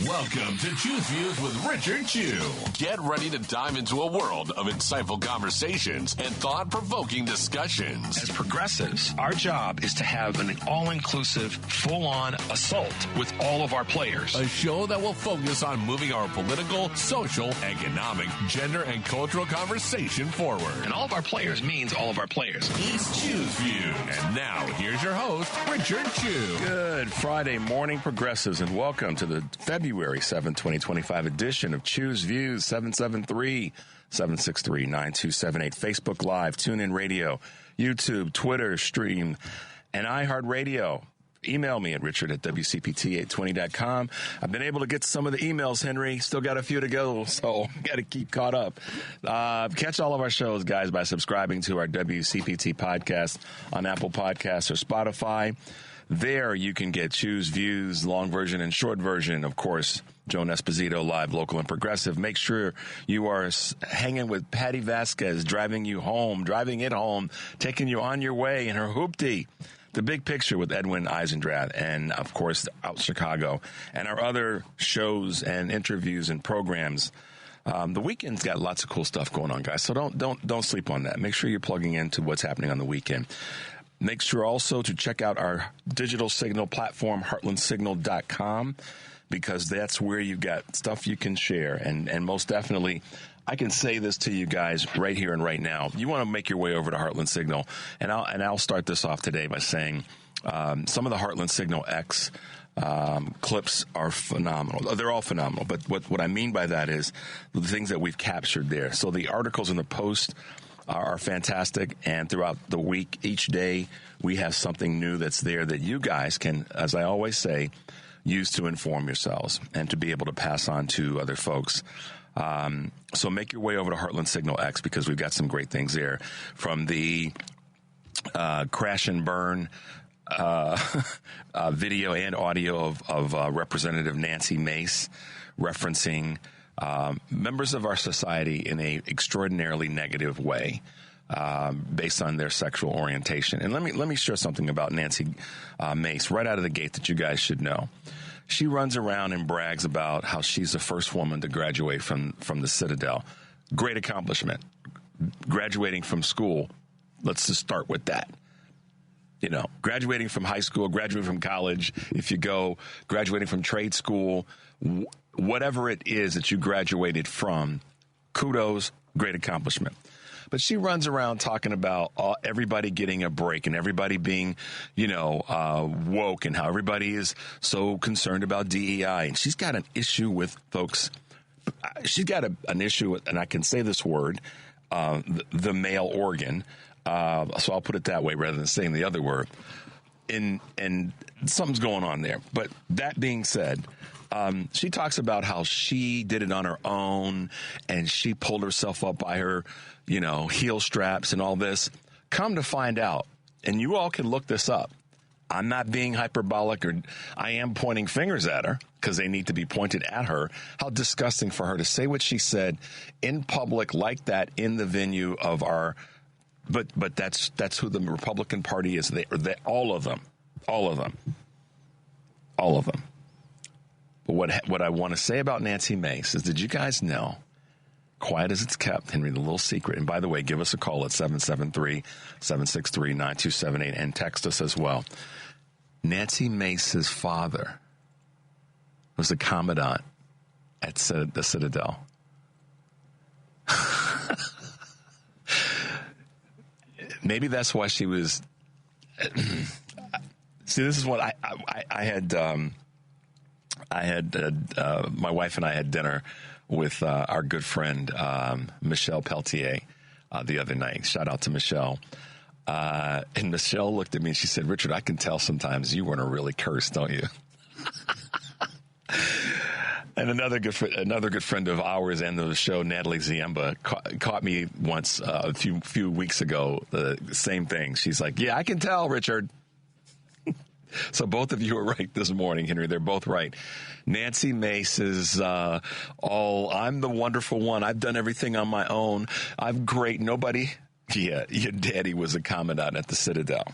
Welcome to Choose Views with Richard Chew. Get ready to dive into a world of insightful conversations and thought-provoking discussions. As progressives, our job is to have an all-inclusive, full-on assault with all of our players. A show that will focus on moving our political, social, economic, gender, and cultural conversation forward. And all of our players means all of our players. It's Choose Views. And now, here's your host, Richard Chew. Good Friday morning, progressives, and welcome to the February 7, 2025 edition of Choose Views, 773-763-9278. Facebook Live, TuneIn Radio, YouTube, Twitter, Stream, and iHeartRadio. Email me at richard@wcpt820.com. I've been able to get some of the emails, Henry. Still got a few to go, so got to keep caught up. Catch all of our shows, guys, by subscribing to our WCPT podcast on Apple Podcasts or Spotify. There you can get Choose Views, long version and short version. Of course, Joan Esposito, live, local, and progressive. Make sure you are hanging with Patty Vasquez, driving it home, taking you on your way in her hoopty. The Big Picture with Edwin Eisendrath, and of course, Out Chicago, and our other shows and interviews and programs. The weekend's got lots of cool stuff going on, guys. So don't sleep on that. Make sure you're plugging into what's happening on the weekend. Make sure also to check out our digital signal platform, heartlandsignal.com, because that's where you've got stuff you can share. And most definitely, I can say this to you guys right here and right now. You want to make your way over to Heartland Signal, and I'll start this off today by saying some of the Heartland Signal X clips are phenomenal. They're all phenomenal, but what I mean by that is the things that we've captured there. So the articles in the Post are fantastic, and throughout the week, each day, we have something new that's there that you guys can, as I always say, use to inform yourselves and to be able to pass on to other folks. So make your way over to Heartland Signal X, because we've got some great things there, from the crash and burn video and audio of Representative Nancy Mace referencing members of our society in a extraordinarily negative way, based on their sexual orientation. And let me share something about Nancy Mace right out of the gate that you guys should know. She runs around and brags about how she's the first woman to graduate from the Citadel. Great accomplishment. Graduating from school. Let's just start with that. You know, graduating from high school, graduating from college, if you go, graduating from trade school, whatever it is that you graduated from, kudos, great accomplishment. But she runs around talking about everybody getting a break and everybody being, woke, and how everybody is so concerned about DEI. And she's got an issue with folks. She's got an issue with, and I can say this word, the male organ. So I'll put it that way rather than saying the other word. And something's going on there. But that being said, she talks about how she did it on her own and she pulled herself up by her, heel straps and all this. Come to find out, and you all can look this up. I'm not being hyperbolic, or I am pointing fingers at her because they need to be pointed at her. How disgusting for her to say what she said in public like that in the venue of our. But that's who the Republican Party is. They all of them. But what I want to say about Nancy Mace is, did you guys know, quiet as it's kept, Henry, the little secret, and by the way, give us a call at 773-763-9278 and text us as well. Nancy Mace's father was the commandant at the Citadel. Maybe that's why she was. See, this is what I had. My wife and I had dinner with our good friend Michelle Peltier the other night. Shout out to Michelle. And Michelle looked at me and she said, "Richard, I can tell sometimes you want to really curse, don't you?" And another good friend of ours and the show, Natalie Ziemba, caught me once a few weeks ago. The same thing. She's like, "Yeah, I can tell, Richard." So both of you are right this morning, Henry. They're both right. Nancy Mace is I'm the wonderful one. I've done everything on my own. I'm great. Nobody. Yeah, your daddy was a commandant at the Citadel.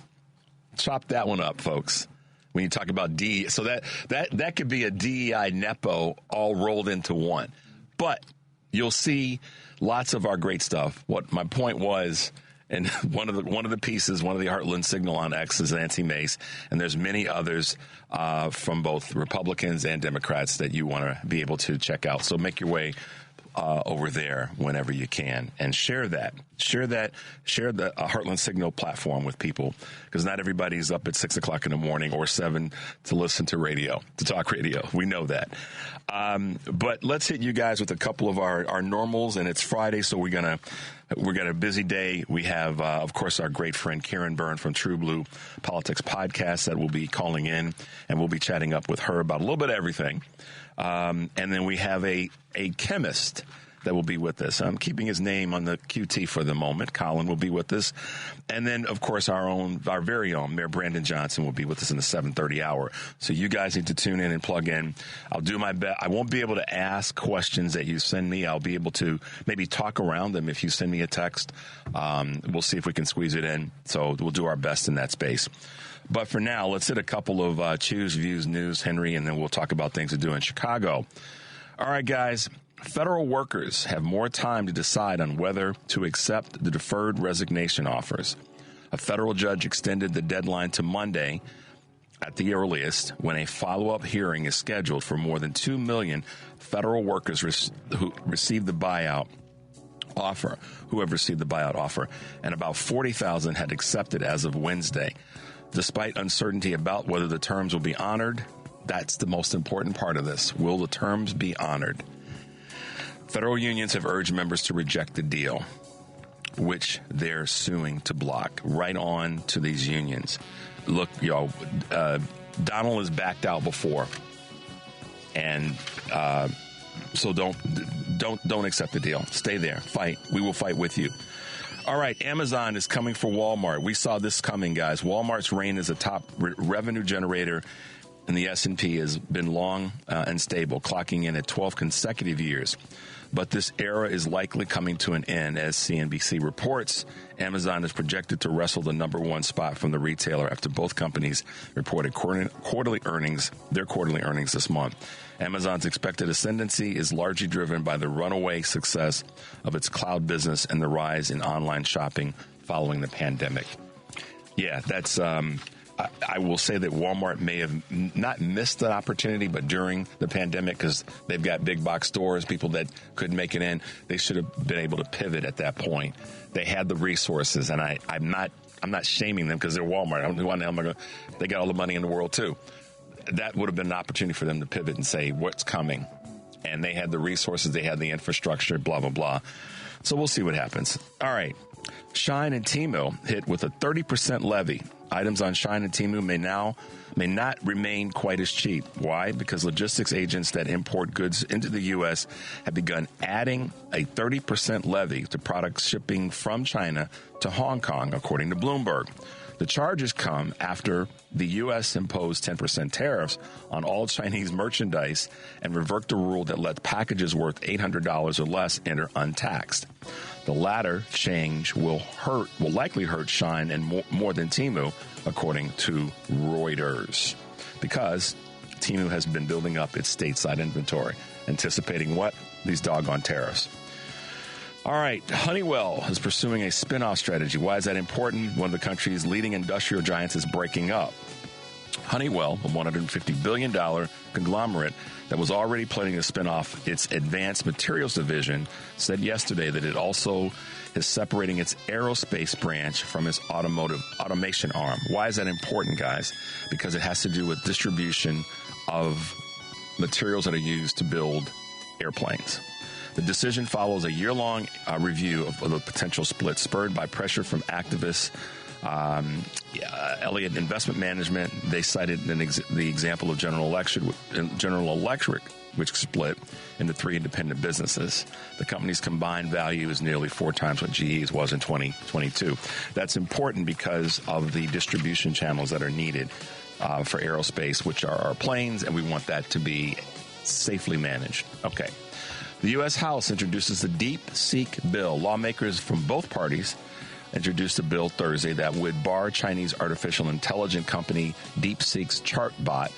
Chop that one up, folks. when you talk about DEI. So that could be a DEI Nepo all rolled into one. But you'll see lots of our great stuff. What my point was, and one of the pieces, one of the Heartland Signal on X is Nancy Mace, and there's many others from both Republicans and Democrats that you want to be able to check out. So make your way over there whenever you can, and share the Heartland Signal platform with people, because not everybody's up at 6 o'clock in the morning or 7 to listen to radio, to talk radio. We know that. But let's hit you guys with a couple of our normals, and it's Friday, so we're got a busy day. We have, of course, our great friend Karen Byrne from True Blue Politics Podcast that will be calling in, and we'll be chatting up with her about a little bit of everything. And then we have a chemist that will be with us. I'm keeping his name on the QT for the moment. Colin will be with us. And then, of course, our very own Mayor Brandon Johnson will be with us in the 7:30 hour. So you guys need to tune in and plug in. I'll do my best. I won't be able to ask questions that you send me. I'll be able to maybe talk around them if you send me a text. We'll see if we can squeeze it in. So we'll do our best in that space. But for now, let's hit a couple of Choose Views News, Henry, and then we'll talk about things to do in Chicago. All right, guys. Federal workers have more time to decide on whether to accept the deferred resignation offers. A federal judge extended the deadline to Monday at the earliest, when a follow-up hearing is scheduled for more than 2 million federal workers who received the buyout offer, and about 40,000 had accepted as of Wednesday. Despite uncertainty about whether the terms will be honored, that's the most important part of this. Will the terms be honored? Federal unions have urged members to reject the deal, which they're suing to block. Right on to these unions. Look, y'all, Donald has backed out before, and so don't accept the deal. Stay there. Fight. We will fight with you. All right, Amazon is coming for Walmart. We saw this coming, guys. Walmart's reign as a top revenue generator in the S&P has been long and stable, clocking in at 12 consecutive years. But this era is likely coming to an end, as CNBC reports. Amazon is projected to wrestle the number one spot from the retailer after both companies reported quarterly earnings this month. Amazon's expected ascendancy is largely driven by the runaway success of its cloud business and the rise in online shopping following the pandemic. Yeah, that's... I will say that Walmart may have not missed the opportunity, but during the pandemic, because they've got big box stores, people that couldn't make it in, they should have been able to pivot at that point. They had the resources, and I'm not shaming them because they're Walmart. I don't know why the hell am I going. They got all the money in the world too. That would have been an opportunity for them to pivot and say what's coming, and they had the resources, they had the infrastructure, blah blah blah. So we'll see what happens. All right, Shine and Temu hit with a 30% levy. Items on Shine and Temu may not remain quite as cheap. Why? Because logistics agents that import goods into the U.S. have begun adding a 30% levy to products shipping from China to Hong Kong, according to Bloomberg. The charges come after the U.S. imposed 10% tariffs on all Chinese merchandise and revoked the rule that let packages worth $800 or less enter untaxed. The latter change will likely hurt Shine and more than Temu, according to Reuters, because Temu has been building up its stateside inventory, anticipating what? These doggone tariffs. All right, Honeywell is pursuing a spin-off strategy. Why is that important? One of the country's leading industrial giants is breaking up. Honeywell, a $150 billion conglomerate that was already planning to spin off its advanced materials division, said yesterday that it also is separating its aerospace branch from its automation arm. Why is that important, guys? Because it has to do with distribution of materials that are used to build airplanes. The decision follows a year-long review of the potential split, spurred by pressure from activists. Elliott Investment Management, they cited the example of General Electric, which split into three independent businesses. The company's combined value is nearly 4 times what GE's was in 2022. That's important because of the distribution channels that are needed for aerospace, which are our planes, and we want that to be safely managed. Okay. The U.S. House introduces the Deep Seek bill. Lawmakers from both parties introduced a bill Thursday that would bar Chinese artificial intelligence company DeepSeek's chatbot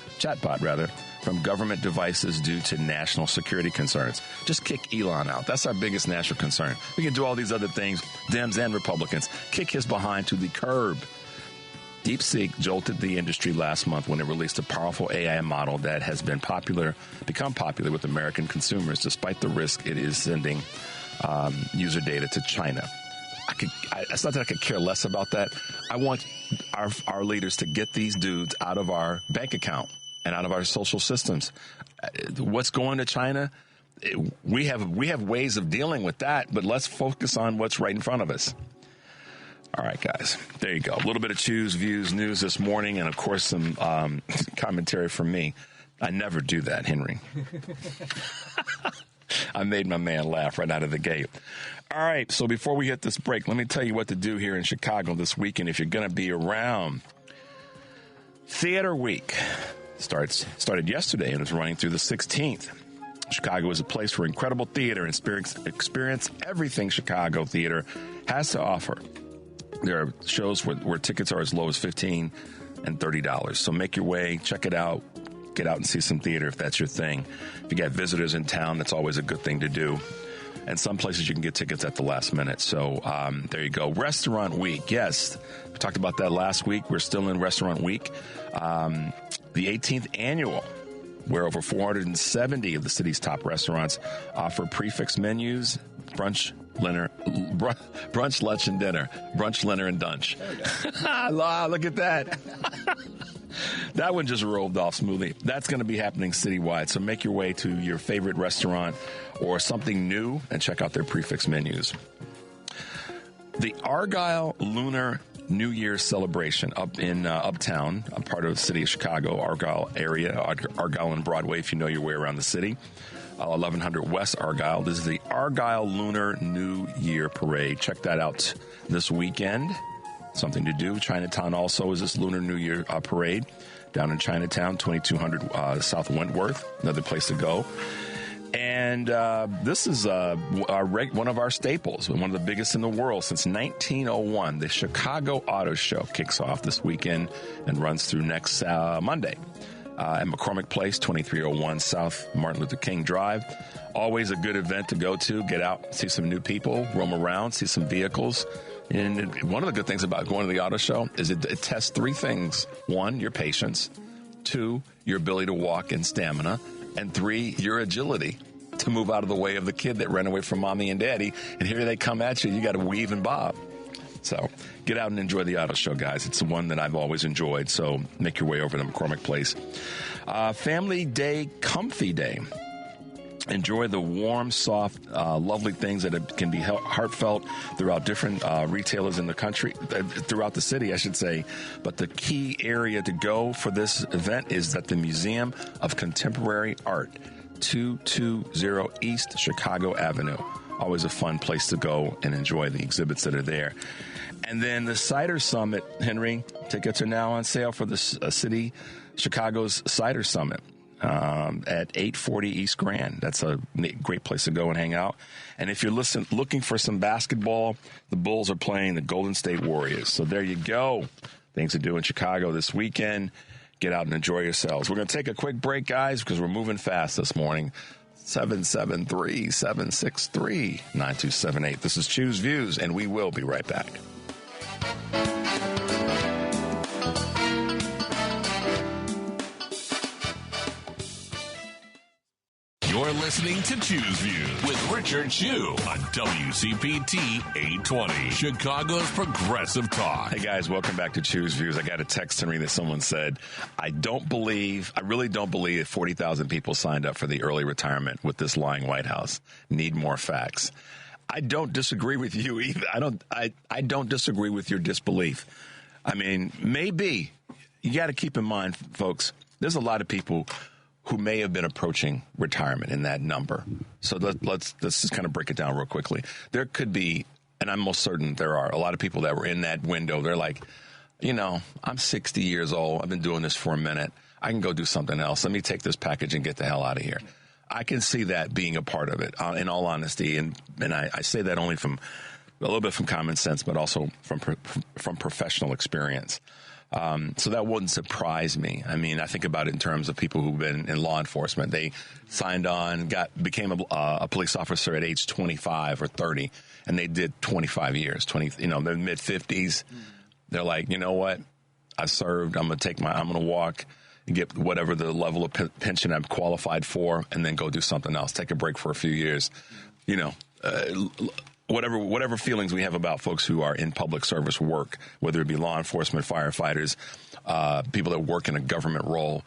from government devices due to national security concerns. Just kick Elon out. That's our biggest national concern. We can do all these other things, Dems and Republicans. Kick his behind to the curb. DeepSeek jolted the industry last month when it released a powerful AI model that has become popular with American consumers, despite the risk it is sending user data to China. It's not that I could care less about that. I want our leaders to get these dudes out of our bank account and out of our social systems. What's going to China? We have ways of dealing with that, but let's focus on what's right in front of us. All right, guys, there you go. A little bit of Choose Views news this morning, and, of course, some commentary from me. I never do that, Henry. I made my man laugh right out of the gate. All right, so before we hit this break, let me tell you what to do here in Chicago this weekend if you're going to be around. Theater Week started yesterday and is running through the 16th. Chicago is a place for incredible theater and experience everything Chicago theater has to offer. There are shows where tickets are as low as $15 and $30. So make your way, check it out, get out and see some theater if that's your thing. If you got visitors in town, that's always a good thing to do. And some places you can get tickets at the last minute. So there you go. Restaurant Week. Yes, we talked about that last week. We're still in Restaurant Week. The 18th annual, where over 470 of the city's top restaurants offer prefix menus, brunch, lunch, and dinner. Brunch, dinner, and dunch. Look at that. That one just rolled off smoothly. That's going to be happening citywide. So make your way to your favorite restaurant or something new and check out their prefix menus. The Argyle Lunar New Year's celebration up in Uptown, a part of the city of Chicago, Argyle area, Argyle and Broadway, if you know your way around the city. 1100 West Argyle. This is the Argyle Lunar New Year Parade. Check that out this weekend. Something to do. Chinatown also is this Lunar New Year parade down in Chinatown, 2200 South Wentworth, another place to go. And this is one of our staples, one of the biggest in the world since 1901. The Chicago Auto Show kicks off this weekend and runs through next Monday at McCormick Place, 2301 South Martin Luther King Drive. Always a good event to go to. Get out, see some new people, roam around, see some vehicles. And one of the good things about going to the auto show is it tests three things. One, your patience. Two, your ability to walk and stamina. And three, your agility to move out of the way of the kid that ran away from mommy and daddy. And here they come at you. You got to weave and bob. So get out and enjoy the auto show, guys. It's the one that I've always enjoyed. So make your way over to McCormick Place. Family Day, Comfy Day. Enjoy the warm, soft, lovely things that can be heartfelt throughout different retailers in the country, throughout the city, I should say. But the key area to go for this event is at the Museum of Contemporary Art, 220 East Chicago Avenue. Always a fun place to go and enjoy the exhibits that are there. And then the Cider Summit, Henry, tickets are now on sale for the city, Chicago's Cider Summit. At 840 East Grand. That's a great place to go and hang out. And if you're looking for some basketball, the Bulls are playing the Golden State Warriors. So there you go. Things to do in Chicago this weekend. Get out and enjoy yourselves. We're going to take a quick break, guys, because we're moving fast this morning. 773-763-9278. This is Choose Views, and we will be right back. You're listening to Choose Views with Richard Chu on WCPT 820, Chicago's Progressive Talk. Hey guys, welcome back to Choose Views. I got a text to me that someone said, I really don't believe 40,000 people signed up for the early retirement with this lying White House. Need more facts. I don't disagree with you either. I don't disagree with your disbelief. I mean, maybe you got to keep in mind, folks, there's a lot of people who may have been approaching retirement in that number. So let's just kind of break it down real quickly. There could be, and I'm most certain there are, a lot of people that were in that window. They're like, I'm 60 years old. I've been doing this for a minute. I can go do something else. Let me take this package and get the hell out of here. I can see that being a part of it, in all honesty. And I say that only from little bit from common sense, but also from professional experience. So that wouldn't surprise me. I mean, I think about it in terms of people who've been in law enforcement. They signed on, became a police officer at age 25 or 30, and they did 25 years, they're mid-50s. They're like, you know what? I served. I'm going to walk and get whatever the level of pension I'm qualified for, and then go do something else. Take a break for a few years. Whatever feelings we have about folks who are in public service work, whether it be law enforcement, firefighters, people that work in a government role,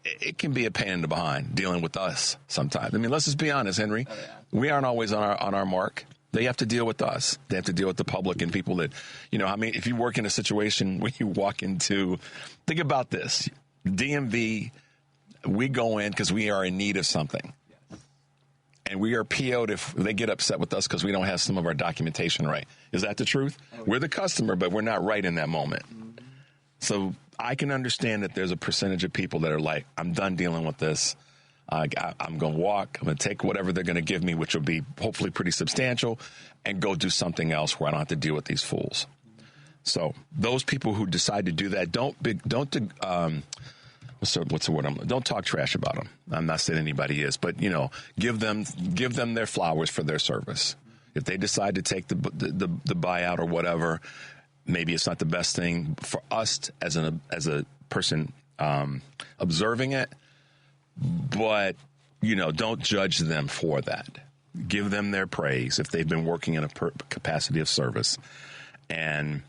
it can be a pain in the behind dealing with us sometimes. I mean, let's just be honest, Henry. We aren't always on our mark. They have to deal with us. They have to deal with the public and people that, if you work in a situation where you walk into, think about this, DMV, we go in because we are in need of something. And we are PO'd if they get upset with us because we don't have some of our documentation right. Is that the truth? We're the customer, but we're not right in that moment. So I can understand that there's a percentage of people that are like, I'm done dealing with this. I'm going to walk. I'm going to take whatever they're going to give me, which will be hopefully pretty substantial, and go do something else where I don't have to deal with these fools. So those people who decide to do that, what's the word? Don't talk trash about them. I'm not saying anybody is, but give them their flowers for their service. If they decide to take the buyout or whatever, maybe it's not the best thing for us as a person observing it. But don't judge them for that. Give them their praise if they've been working in a capacity of service, and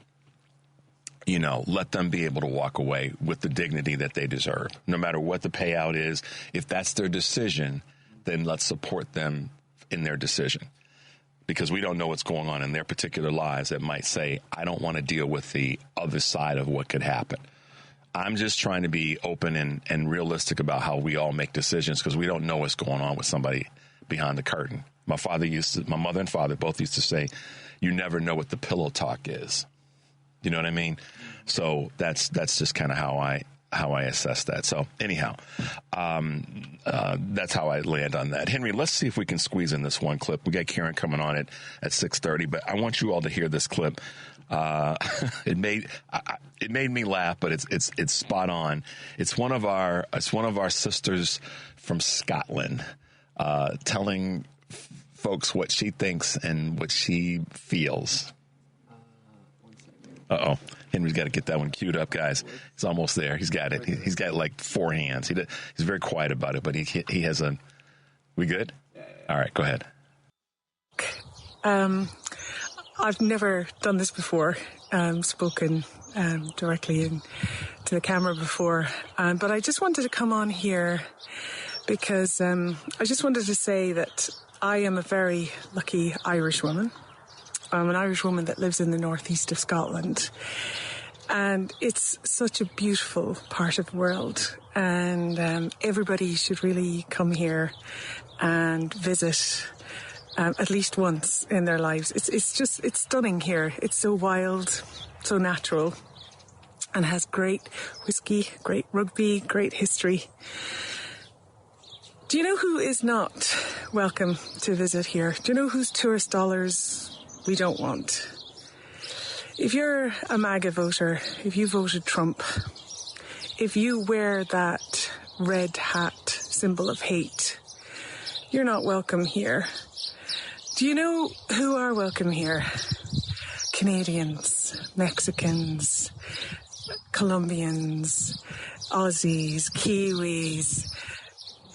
let them be able to walk away with the dignity that they deserve, no matter what the payout is. If that's their decision, then let's support them in their decision, because we don't know what's going on in their particular lives that might say, I don't want to deal with the other side of what could happen. I'm just trying to be open and realistic about how we all make decisions, because we don't know what's going on with somebody behind the curtain. My mother and father both used to say, you never know what the pillow talk is. You know what I mean? So that's just kind of how I assess that. So anyhow, that's how I land on that. Henry, let's see if we can squeeze in this one clip. We got Karen coming on at 6:30, but I want you all to hear this clip. It made me laugh, but it's spot on. It's one of our sisters from Scotland, telling folks what she thinks and what she feels. Uh-oh. Henry's got to get that one queued up, guys. He's almost there. He's got it. He's got like 4 hands. He's very quiet about it, but he has a... We good? All right, go ahead. I've never done this before, spoken directly to the camera before, but I just wanted to come on here because I just wanted to say that I am a very lucky Irish woman. I'm an Irish woman that lives in the northeast of Scotland, and it's such a beautiful part of the world, and everybody should really come here and visit at least once in their lives. It's stunning here. It's so wild, so natural, and has great whiskey, great rugby, great history. Do you know who is not welcome to visit here? Do you know whose tourist dollars we don't want? If you're a MAGA voter, if you voted Trump, if you wear that red hat, symbol of hate, you're not welcome here. Do you know who are welcome here? Canadians, Mexicans, Colombians, Aussies, Kiwis,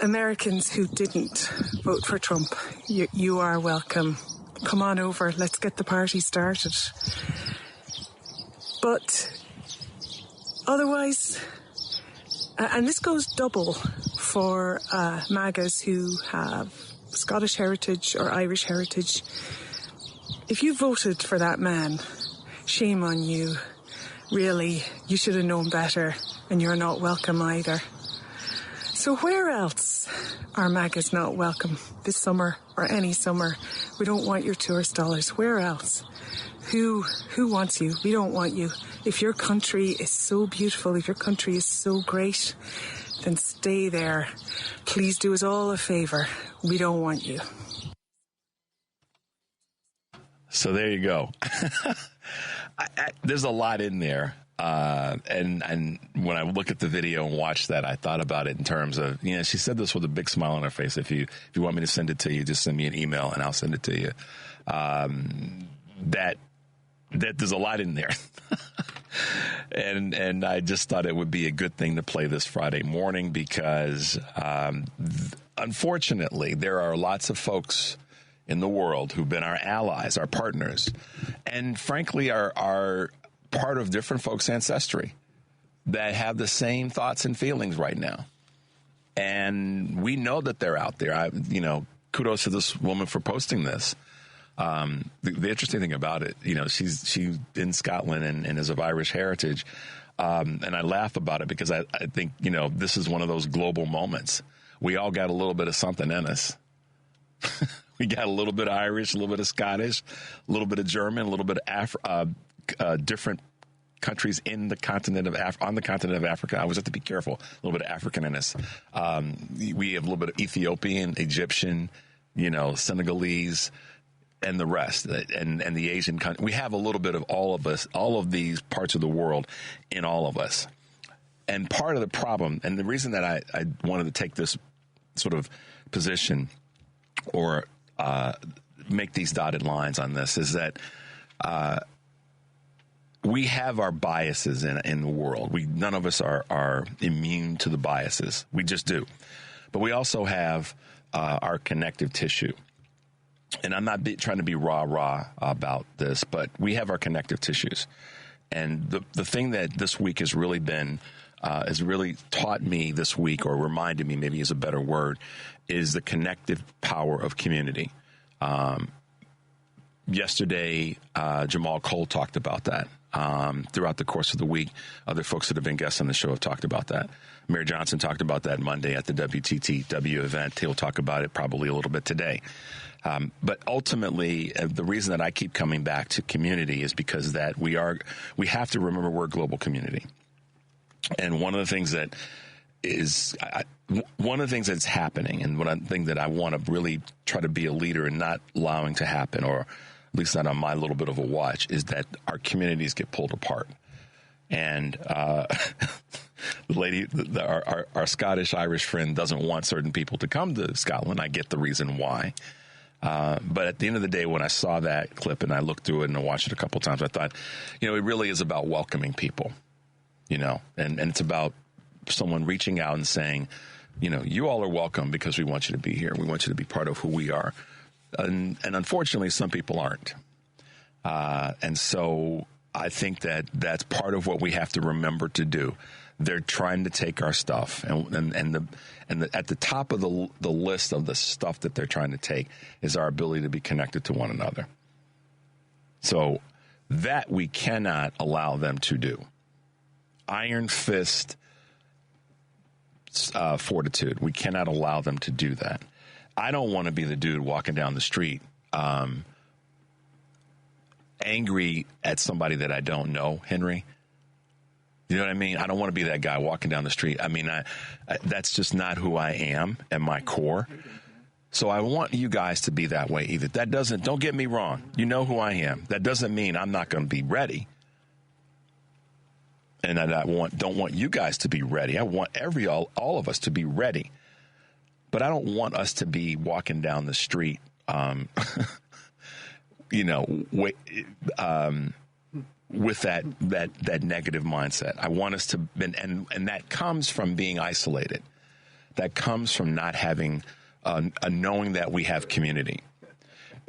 Americans who didn't vote for Trump. You are welcome. Come on over. Let's get the party started. But otherwise, and this goes double for MAGAs who have Scottish heritage or Irish heritage. If you voted for that man, shame on you. Really, you should have known better, and you're not welcome either. So where else are MAGAs not welcome this summer or any summer? We don't want your tourist dollars. Where else? Who wants you? We don't want you. If your country is so beautiful, if your country is so great, then stay there. Please do us all a favor. We don't want you. So there you go. There's a lot in there. And when I look at the video and watch that, I thought about it in terms of, she said this with a big smile on her face. If you want me to send it to you, just send me an email and I'll send it to you. That there's a lot in there. And I just thought it would be a good thing to play this Friday morning because, unfortunately, there are lots of folks in the world who've been our allies, our partners, and frankly are part of different folks' ancestry that have the same thoughts and feelings right now. And we know that they're out there. Kudos to this woman for posting this. The interesting thing about it, she's in Scotland and is of Irish heritage. And I laugh about it because I think, this is one of those global moments. We all got a little bit of something in us. We got a little bit of Irish, a little bit of Scottish, a little bit of German, a little bit of different countries in the continent of on the continent of Africa. I always have to be careful. A little bit of African in us. We have a little bit of Ethiopian, Egyptian, Senegalese, and the rest, and the Asian country. We have a little bit of all of us, all of these parts of the world in all of us. And part of the problem, and the reason that I wanted to take this sort of position or make these dotted lines on this is that we have our biases in the world. None of us are immune to the biases. We just do. But we also have our connective tissue. And I'm not trying to be rah-rah about this, but we have our connective tissues. And the thing that this week has really been, has really taught me this week, or reminded me, maybe is a better word, is the connective power of community. Yesterday, Jamal Cole talked about that. Throughout the course of the week, other folks that have been guests on the show have talked about that. Mayor Johnson talked about that Monday at the WTTW event. He'll talk about it probably a little bit today. But ultimately, the reason that I keep coming back to community is because that we have to remember we're a global community. And one of the things that is one of the things that's happening, and one thing that I want to really try to be a leader in not allowing to happen, or at least not on my little bit of a watch, is that our communities get pulled apart. And the lady, our Scottish-Irish friend doesn't want certain people to come to Scotland. I get the reason why. But at the end of the day, when I saw that clip and I looked through it and I watched it a couple of times, I thought, it really is about welcoming people, and it's about someone reaching out and saying, you all are welcome because we want you to be here. We want you to be part of who we are. And unfortunately, some people aren't. And so I think that that's part of what we have to remember to do. They're trying to take our stuff, and at the top of the list of the stuff that they're trying to take is our ability to be connected to one another. So that we cannot allow them to do. Iron fist fortitude. We cannot allow them to do that. I don't want to be the dude walking down the street angry at somebody that I don't know, Henry. You know what I mean? I don't want to be that guy walking down the street. I mean, that's just not who I am at my core. So I want you guys to be that way either. Don't get me wrong. You know who I am. That doesn't mean I'm not going to be ready. And I don't want you guys to be ready. I want all of us to be ready. But I don't want us to be walking down the street, with that negative mindset. I want us to, and that comes from being isolated. That comes from not having a knowing that we have community.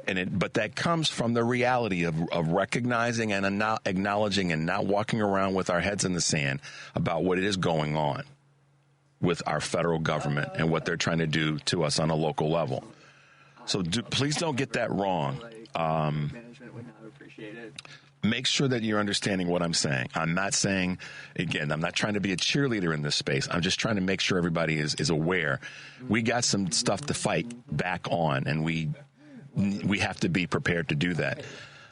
But that comes from the reality of recognizing and acknowledging and not walking around with our heads in the sand about what it is going on with our federal government and what they're trying to do to us on a local level. So please don't get that wrong. Management would not appreciate it. Make sure that you're understanding what I'm saying. I'm not saying, again, I'm not trying to be a cheerleader in this space. I'm just trying to make sure everybody is aware. We got some stuff to fight back on, and we have to be prepared to do that.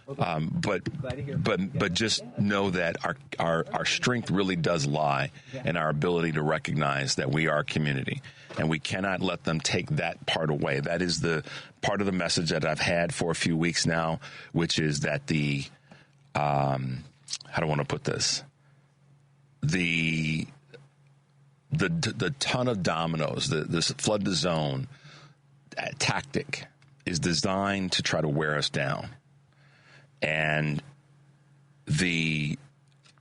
But just know that our strength really does lie in our ability to recognize that we are a community, and we cannot let them take that part away. That is the part of the message that I've had for a few weeks now, which is that how do I want to put this? The ton of dominoes, this flood the zone tactic is designed to try to wear us down. And the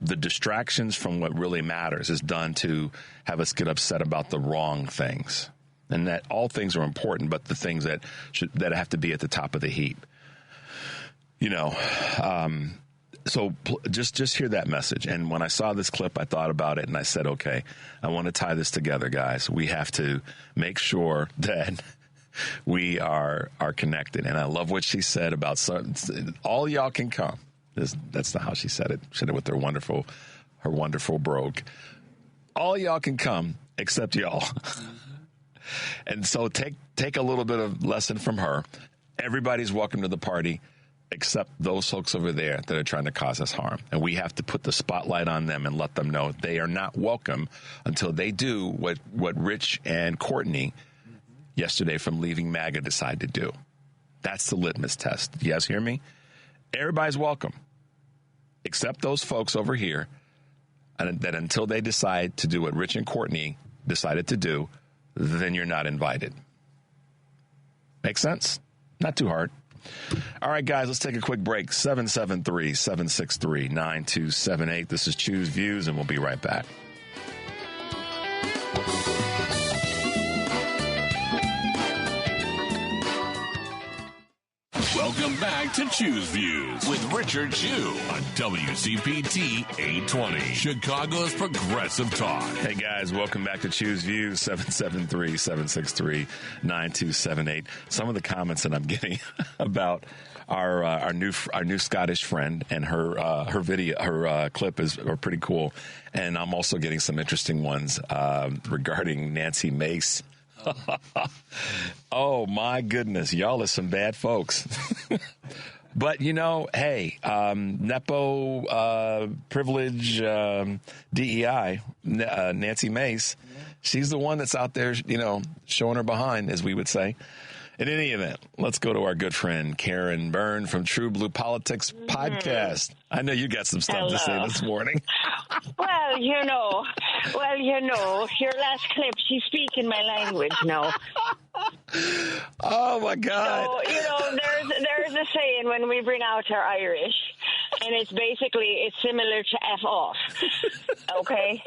distractions from what really matters is done to have us get upset about the wrong things. And that all things are important, but the things that have to be at the top of the heap. So just hear that message. And when I saw this clip, I thought about it and I said, okay, I want to tie this together, guys. We have to make sure that we are connected. And I love what she said about all y'all can come. That's not how she said it. She said it with her wonderful brogue. All y'all can come except y'all. And so take a little bit of lesson from her. Everybody's welcome to the party except those folks over there that are trying to cause us harm. And we have to put the spotlight on them and let them know they are not welcome until they do what Rich and Courtney yesterday from Leaving MAGA decide to do. That's the litmus test. You guys hear me? Everybody's welcome, except those folks over here, and that until they decide to do what Rich and Courtney decided to do, then you're not invited. Make sense? Not too hard. All right, guys, let's take a quick break. 773-763-9278. This is Choose Views, and we'll be right back. Welcome back to Choose Views with Richard Chu on WCPT 820, Chicago's Progressive Talk. Hey, guys, welcome back to Choose Views, 773-763-9278. Some of the comments that I'm getting about our new Scottish friend and her video, her clip are pretty cool. And I'm also getting some interesting ones regarding Nancy Mace. Oh, my goodness. Y'all are some bad folks. But, hey, Nepo, privilege, DEI, Nancy Mace, she's the one that's out there, showing her behind, as we would say. In any event, let's go to our good friend Karen Byrne from True Blue Politics Podcast. I know you got some stuff to say this morning. Well, your last clip, she's speaking my language now. Oh, my God. So, there's a saying when we bring out our Irish, and it's similar to F off. Okay?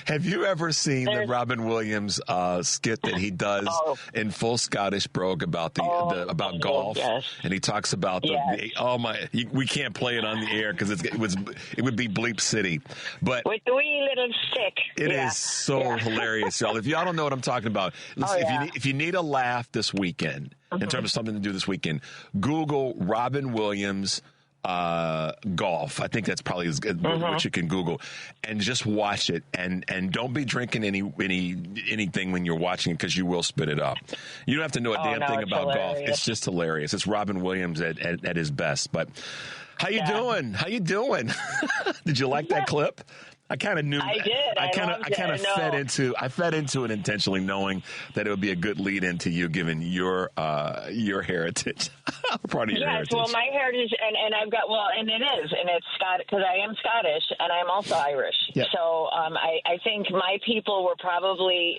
Have you ever seen the Robin Williams skit that he does in full Scottish brogue about about golf? Yes. And he talks about we can't play it on the air because it would be Bleep City. But with the wee little stick. It is so hilarious, y'all. If y'all don't know what I'm talking about, if you need a laugh this weekend, in terms of something to do this weekend, Google Robin Williams golf. I think that's probably what you can Google, and just watch it, and don't be drinking anything when you're watching it, because you will spit it up. You don't have to know a damn thing about golf. It's just hilarious. It's Robin Williams at his best. But how you doing? Did you like that clip? I kind of knew. I did. I fed into it intentionally, knowing that it would be a good lead into you, given your heritage, part of your heritage. Yes, well, my heritage, and I've got and it's Scottish, because I am Scottish and I'm also Irish. Yep. So I think my people were probably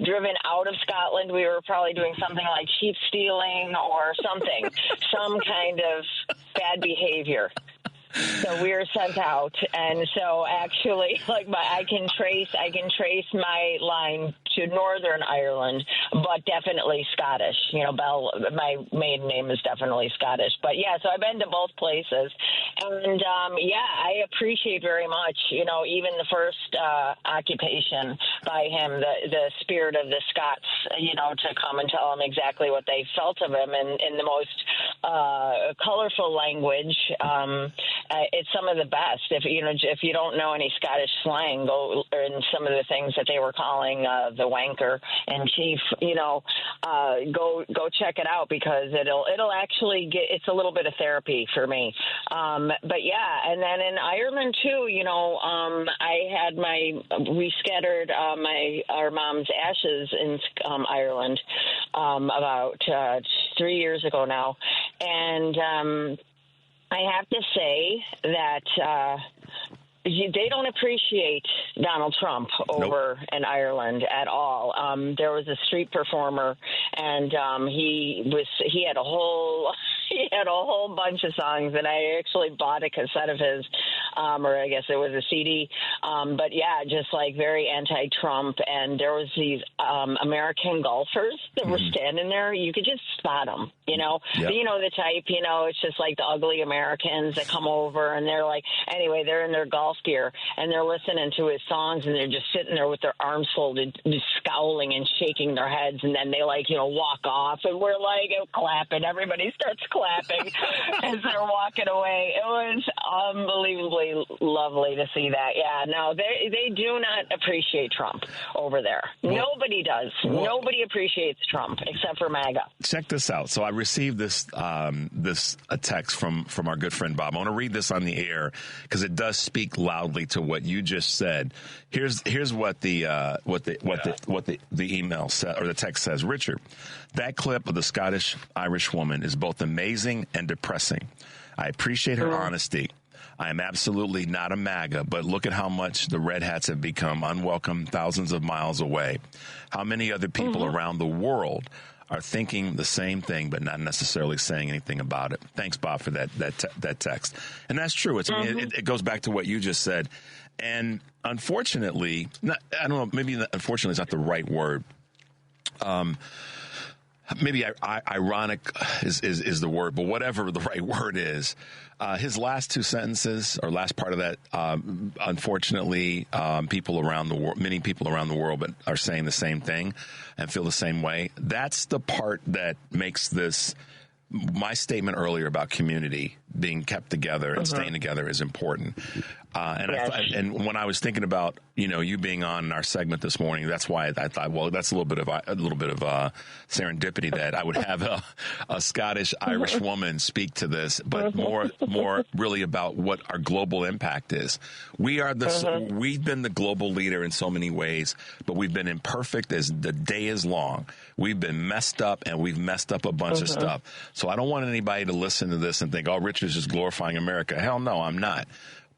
driven out of Scotland. We were probably doing something like sheep stealing or something, some kind of bad behavior. So we were sent out, and so actually, I can trace my line to Northern Ireland, but definitely Scottish. Bell, my maiden name is definitely Scottish. But yeah, so I've been to both places, and I appreciate very much. Even the first occupation by him, the spirit of the Scots. To come and tell him exactly what they felt of him in the most colorful language. It's some of the best. If you don't know any Scottish slang, go learn some of the things that they were calling the wanker in chief. Go check it out, because it'll actually it's a little bit of therapy for me. But yeah, and then in Ireland too, we scattered our mom's ashes in Ireland about 3 years ago now, and I have to say that they don't appreciate Donald Trump over in Ireland at all. There was a street performer, and he had a whole bunch of songs, and I actually bought a cassette of his, or I guess it was a CD. But yeah, just like very anti-Trump, and there was these American golfers that were standing there. You could just spot them, Yep. The type, it's just like the ugly Americans that come over, and they're like, anyway, they're in their golf gear, and they're listening to his songs, and they're just sitting there with their arms folded, just scowling and shaking their heads, and then they walk off, and we're like clapping. Everybody starts clapping as they're walking away. It was unbelievably lovely to see that. Yeah, no, they do not appreciate Trump over there. Nobody does. Nobody appreciates Trump except for MAGA. Check this out. So I received this a text from our good friend Bob. I want to read this on the air because it does speak loudly to what you just said. Here's what the email said, or the text says. Richard, that clip of the Scottish Irish woman is both amazing and depressing. I appreciate her honesty. I am absolutely not a MAGA, but look at how much the Red Hats have become unwelcome thousands of miles away. How many other people around the world are thinking the same thing, but not necessarily saying anything about it. Thanks, Bob, for that text. And that's true. It goes back to what you just said. And unfortunately, I don't know, maybe unfortunately is not the right word. Maybe ironic is the word, but whatever the right word is, his last two sentences, or last part of that, unfortunately, many people around the world are saying the same thing and feel the same way. That's the part that makes this. My statement earlier about community being kept together and staying together is important. And when I was thinking about, you being on our segment this morning, that's why I thought, well, that's a little bit of serendipity that I would have a Scottish Irish woman speak to this, but more really about what our global impact is. We've been the global leader in so many ways, but we've been imperfect as the day is long. We've been messed up, and we've messed up a bunch of stuff. So I don't want anybody to listen to this and think, oh, Richard's just glorifying America. Hell no, I'm not.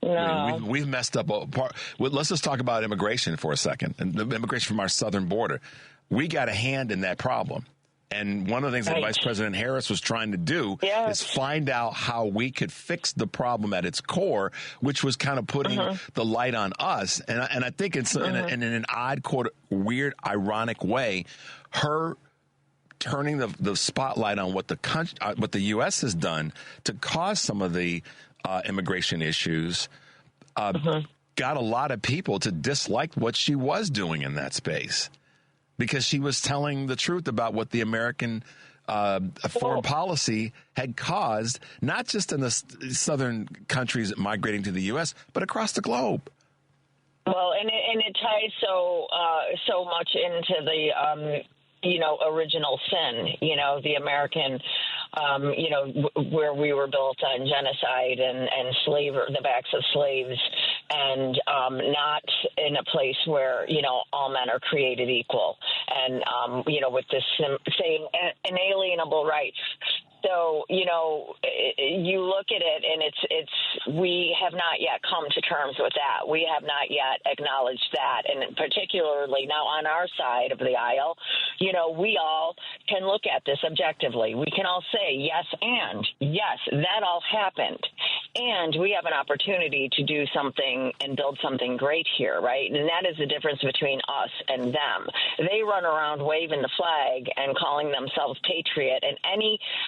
No. We've messed up a part. Let's just talk about immigration for a second, and the immigration from our southern border. We got a hand in that problem. And one of the things that Vice President Harris was trying to do is find out how we could fix the problem at its core, which was kind of putting the light on us. And I think it's in an odd, weird, ironic way, her turning the spotlight on what the U.S. has done to cause some of the immigration issues, got a lot of people to dislike what she was doing in that space, because she was telling the truth about what the American foreign policy had caused, not just in the southern countries migrating to the U.S., but across the globe. Well, and it ties so much into the original sin, the American, where we were built on genocide and the backs of slaves, and not in a place where, all men are created equal, and, with the same inalienable rights. So, you look at it, and we have not yet come to terms with that. We have not yet acknowledged that. And particularly now on our side of the aisle, we all can look at this objectively. We can all say, yes, that all happened. And we have an opportunity to do something and build something great here, right? And that is the difference between us and them. They run around waving the flag and calling themselves patriot, and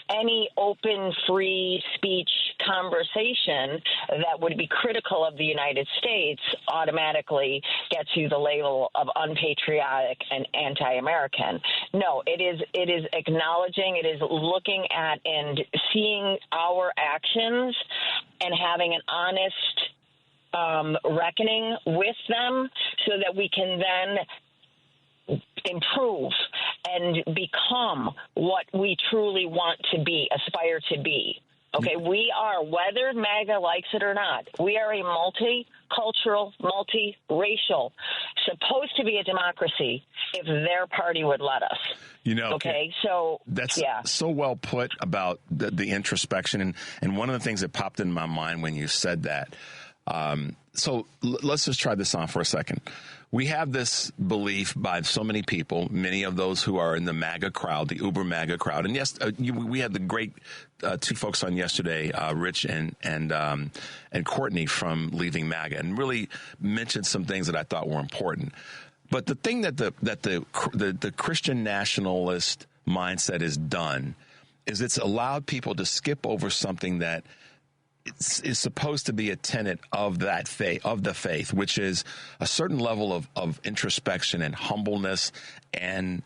any open, free speech conversation that would be critical of the United States automatically gets you the label of unpatriotic and anti-American. No, it is acknowledging, it is looking at and seeing our actions and having an honest reckoning with them so that we can then improve and become what we truly want to be, aspire to be. Okay, we are, whether MAGA likes it or not, we are a multicultural, multiracial, supposed to be a democracy if their party would let us. You know, okay, so that's so well put about the introspection. And one of the things that popped in my mind when you said that, so let's just try this on for a second. We have this belief by so many people, many of those who are in the MAGA crowd, the uber MAGA crowd. And yes, we had the great two folks on yesterday, Rich and Courtney from Leaving MAGA, and really mentioned some things that I thought were important. But the thing that the Christian nationalist mindset has done is it's allowed people to skip over something that is supposed to be a tenet of that faith, of the faith, which is a certain level of introspection and humbleness and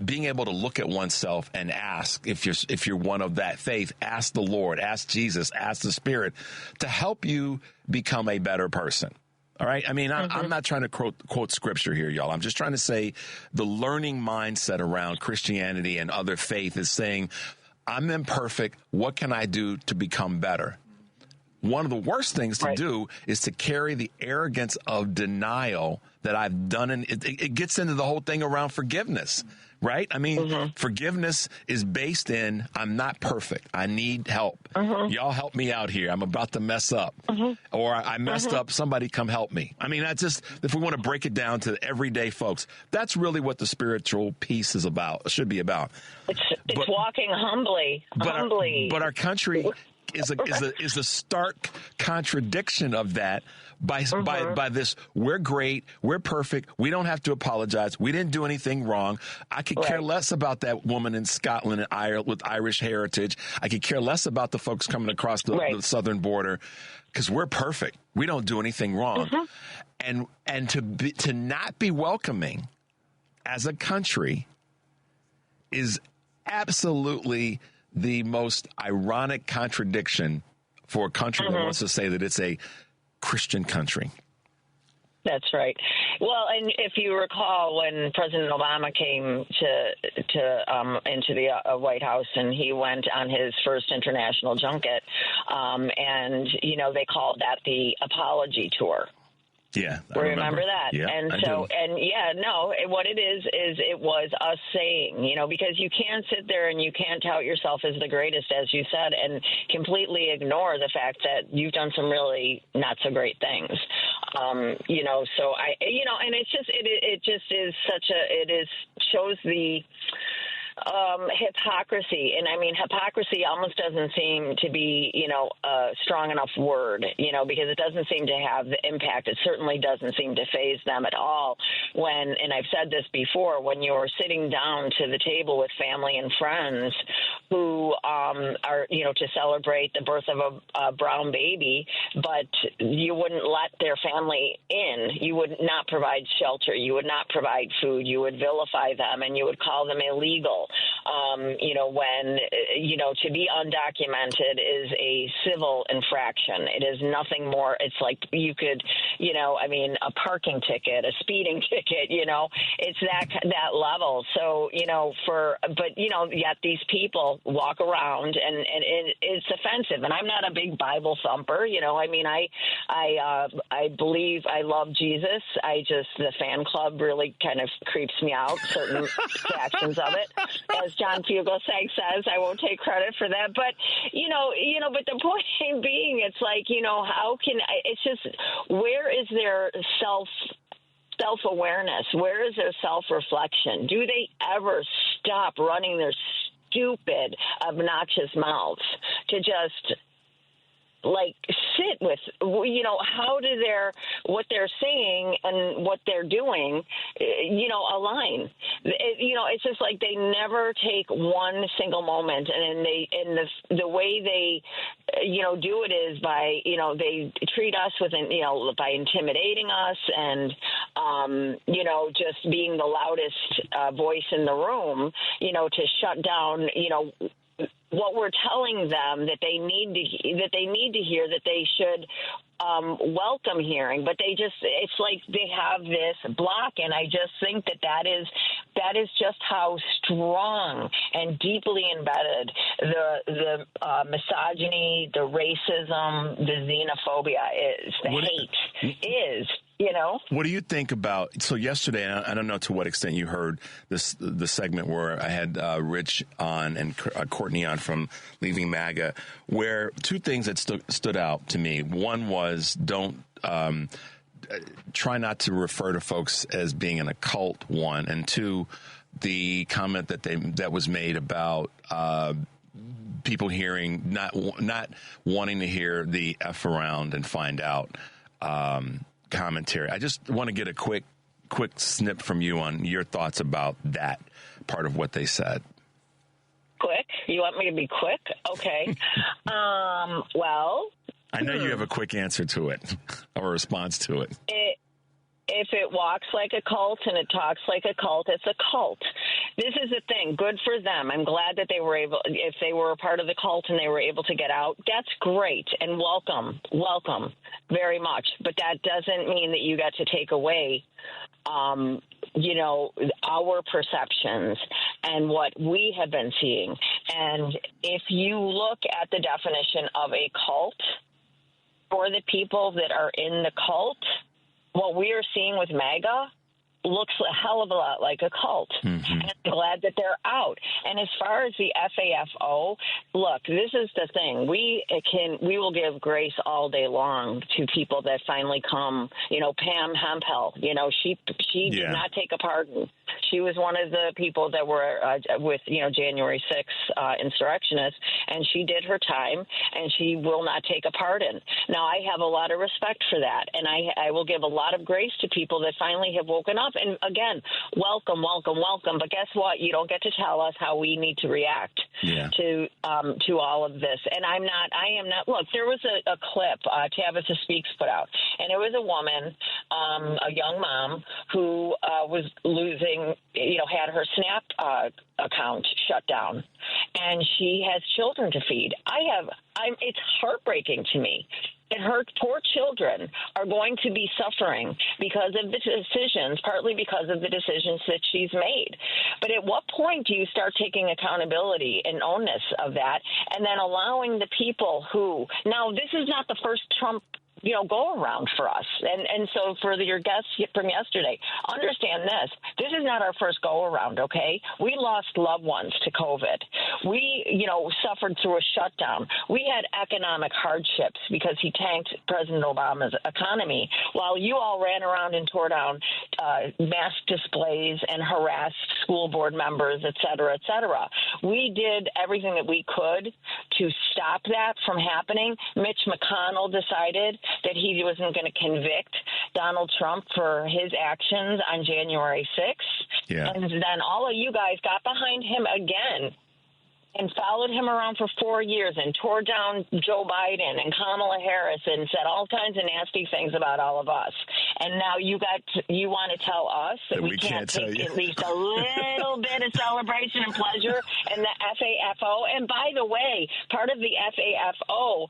being able to look at oneself and ask, if you're one of that faith, ask the Lord, ask Jesus, ask the Spirit to help you become a better person. All right. I mean, I'm not trying to quote scripture here, y'all. I'm just trying to say the learning mindset around Christianity and other faith is saying, I'm imperfect. What can I do to become better? One of the worst things to do is to carry the arrogance of denial that I've done. And it gets into the whole thing around forgiveness, right? I mean, forgiveness is based in, I'm not perfect. I need help. Y'all help me out here. I'm about to mess up. Or I messed up. Somebody come help me. I mean, that's just, if we want to break it down to everyday folks, that's really what the spiritual piece is about, should be about. It's walking humbly. But our country is a stark contradiction of that by this, we're great, we're perfect, we don't have to apologize, we didn't do anything wrong. I could care less about that woman in Scotland and Ireland with Irish heritage. I could care less about the folks coming across the southern border because we're perfect. We don't do anything wrong. And to not be welcoming as a country is absolutely the most ironic contradiction for a country that wants to say that it's a Christian country. That's right. Well, and if you recall, when President Obama came into the White House and he went on his first international junket, and they called that the apology tour. Yeah, I remember that. Yeah, and so, what it is it was us saying, because you can't sit there and you can't tout yourself as the greatest, as you said, and completely ignore the fact that you've done some really not so great things. So and it just is shows the hypocrisy. And I mean, hypocrisy almost doesn't seem to be, a strong enough word, because it doesn't seem to have the impact. It certainly doesn't seem to faze them at all and I've said this before, when you're sitting down to the table with family and friends who are, to celebrate the birth of a brown baby, but you wouldn't let their family in. You would not provide shelter. You would not provide food. You would vilify them and you would call them illegal. When to be undocumented is a civil infraction. It is nothing more. It's like you could, a parking ticket, a speeding ticket, it's that level. So, yet these people walk around and it's offensive. And I'm not a big Bible thumper, I believe I love Jesus. The fan club really kind of creeps me out, certain factions of it. As John Fugelsang says, I won't take credit for that. But, but the point being, it's like, it's just, where is their self-awareness? Where is their self-reflection? Do they ever stop running their stupid, obnoxious mouths to just sit with, how do what they're saying and what they're doing, align. It's just like they never take one single moment, and the way they, do it is by, they treat us by intimidating us and, just being the loudest voice in the room, to shut down, what we're telling them that they need to hear, that they should welcome hearing, but it's like they have this block, and I just think that is just how strong and deeply embedded the misogyny, the racism, the xenophobia is, the hate is. What do you think about, so yesterday, I don't know to what extent you heard the segment where I had Rich on and Courtney on from Leaving MAGA, where two things that stood out to me. One was try not to refer to folks as being in a cult, one, and two, the comment that was made about people hearing, not wanting to hear the F around and find out commentary. I just want to get a quick snip from you on your thoughts about that part of what they said. Quick? You want me to be quick? Okay. Well, I know you have a quick answer to it, or a response to it. If it walks like a cult and it talks like a cult, it's a cult. This is the thing. Good for them. I'm glad that they were able, if they were a part of the cult and they were able to get out, that's great and welcome very much. But that doesn't mean that you got to take away, our perceptions and what we have been seeing. And if you look at the definition of a cult, for the people that are in the cult, what we are seeing with MAGA looks a hell of a lot like a cult. Mm-hmm. And I'm glad that they're out. And as far as the FAFO, look, this is the thing. We will give grace all day long to people that finally come. Pam Hempel, she did not take a pardon. She was one of the people that were with, January 6th insurrectionists, and she did her time, and she will not take a pardon. Now, I have a lot of respect for that, and I will give a lot of grace to people that finally have woken up. And again, welcome. But guess what? You don't get to tell us how we need to react to all of this. And I am not. Look, there was a clip Tabitha Speaks put out, and it was a woman, a young mom who was losing, had her Snap account shut down, and she has children to feed. It's heartbreaking to me. And her poor children are going to be suffering because of the decisions, partly because of the decisions that she's made. But at what point do you start taking accountability and onus of that, and then allowing the people who, now this is not the first Trump go around for us. And so for your guests from yesterday, understand this. This is not our first go around, okay? We lost loved ones to COVID. We, suffered through a shutdown. We had economic hardships because he tanked President Obama's economy while you all ran around and tore down mask displays and harassed school board members, et cetera, et cetera. We did everything that we could to stop that from happening. Mitch McConnell decided that he wasn't going to convict Donald Trump for his actions on January 6th. Yeah. And then all of you guys got behind him again and followed him around for 4 years and tore down Joe Biden and Kamala Harris and said all kinds of nasty things about all of us. And now you want to tell us that we can't take at least a little bit of celebration and pleasure in the FAFO. And by the way, part of the FAFO,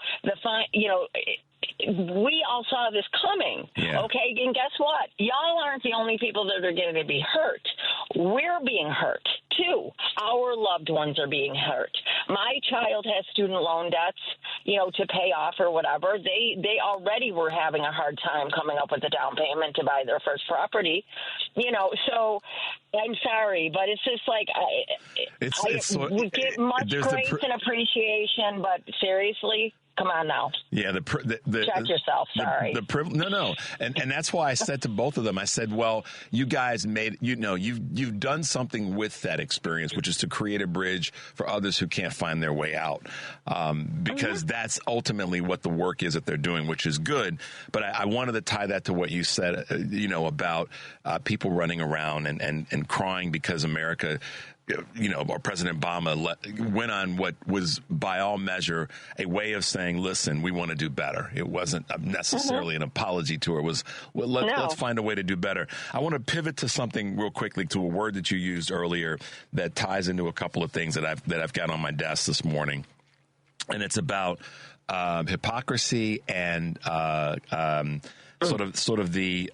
we all saw this coming, okay? And guess what? Y'all aren't the only people that are going to be hurt. We're being hurt, too. Our loved ones are being hurt. My child has student loan debts, to pay off or whatever. They already were having a hard time coming up with a down payment to buy their first property, so I'm sorry, but it's just like we get much grace and appreciation, but seriously, Come on now. Yeah, check yourself. Sorry. No, and that's why I said to both of them. I said, "Well, you guys you've done something with that experience, which is to create a bridge for others who can't find their way out, because that's ultimately what the work is that they're doing, which is good." But I wanted to tie that to what you said, about people running around and crying because America. President Obama went on what was, by all measure, a way of saying, listen, we want to do better. It wasn't necessarily an apology to her. It was, let's find a way to do better. I want to pivot to something real quickly, to a word that you used earlier that ties into a couple of things that I've got on my desk this morning. And it's about hypocrisy and sort of the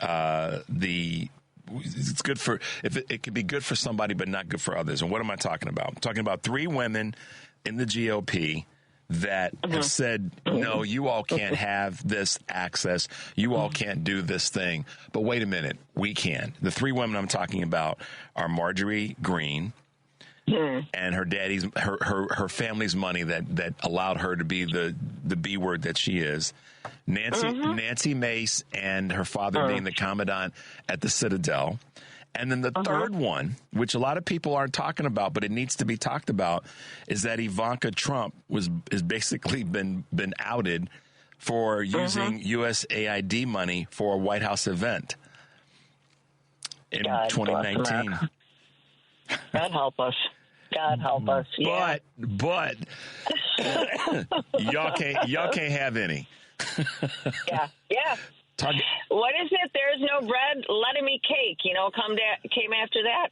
it's good for, if it could be good for somebody but not good for others. And what am I talking about? I'm talking about 3 women in the GOP that have said, no, you all can't have this access. You all can't do this thing. But wait a minute, we can. The 3 women I'm talking about are Marjorie Greene and her daddy's, her family's money that allowed her to be the B word that she is. Nancy Mace and her father being the commandant at the Citadel. And then the third one, which a lot of people aren't talking about, but it needs to be talked about, is that Ivanka Trump has basically been outed for using USAID money for a White House event in 2019. God help us. God help us. Yeah. But y'all can't have any. Yeah. What is it? There's no bread, let me cake. Came after that.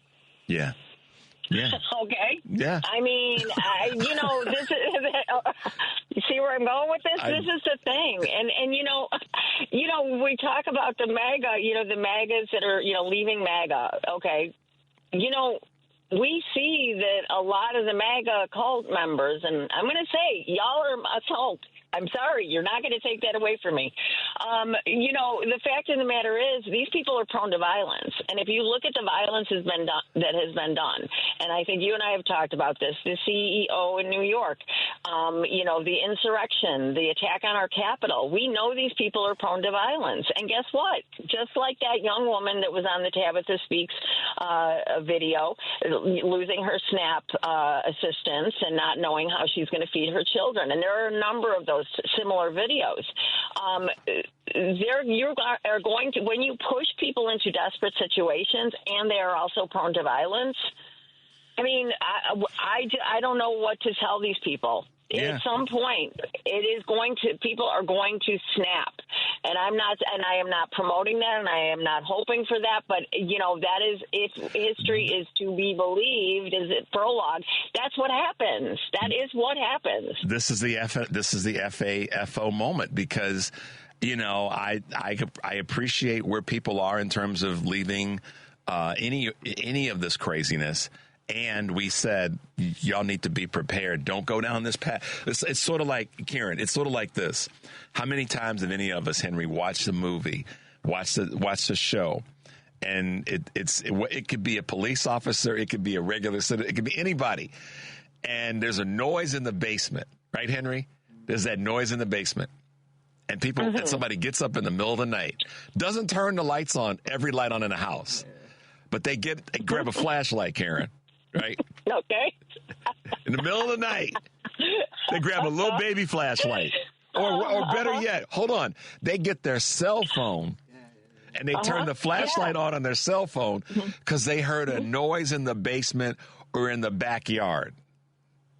Yeah. Okay. Yeah. I mean, this is. You see where I'm going with this? This is the thing, and we talk about the MAGA. The MAGAs that are leaving MAGA. Okay. We see that a lot of the MAGA cult members, and I'm going to say, y'all are a cult. I'm sorry, you're not going to take that away from me. The fact of the matter is, these people are prone to violence, and if you look at the violence that has been done, and I think you and I have talked about this, the CEO in New York, the insurrection, the attack on our Capitol, we know these people are prone to violence, and guess what? Just like that young woman that was on the Tabitha Speaks video, losing her SNAP assistance and not knowing how she's going to feed her children, and there are a number of those similar videos. You are going to, when you push people into desperate situations and they are also prone to violence, I mean, I don't know what to tell these people. Yeah. At some point, people are going to snap, and I am not promoting that, and I am not hoping for that. But that is, if history is to be believed, is it prologue? That's what happens. That is what happens. This is the FAFO moment, because I appreciate where people are in terms of leaving any of this craziness. And we said, y'all need to be prepared. Don't go down this path. It's sort of like, Karen, it's sort of like this. How many times have any of us, Henry, watched the movie, watched the show, and it could be a police officer, it could be a regular citizen, it could be anybody, and there's a noise in the basement, right, Henry? There's that noise in the basement. And and somebody gets up in the middle of the night, doesn't turn the lights on, every light on in the house, but they grab a flashlight, Karen. Right? Okay. In the middle of the night, they grab a little baby flashlight. Or better yet, hold on. They get their cell phone and they turn the flashlight on their cell phone because they heard a noise in the basement or in the backyard.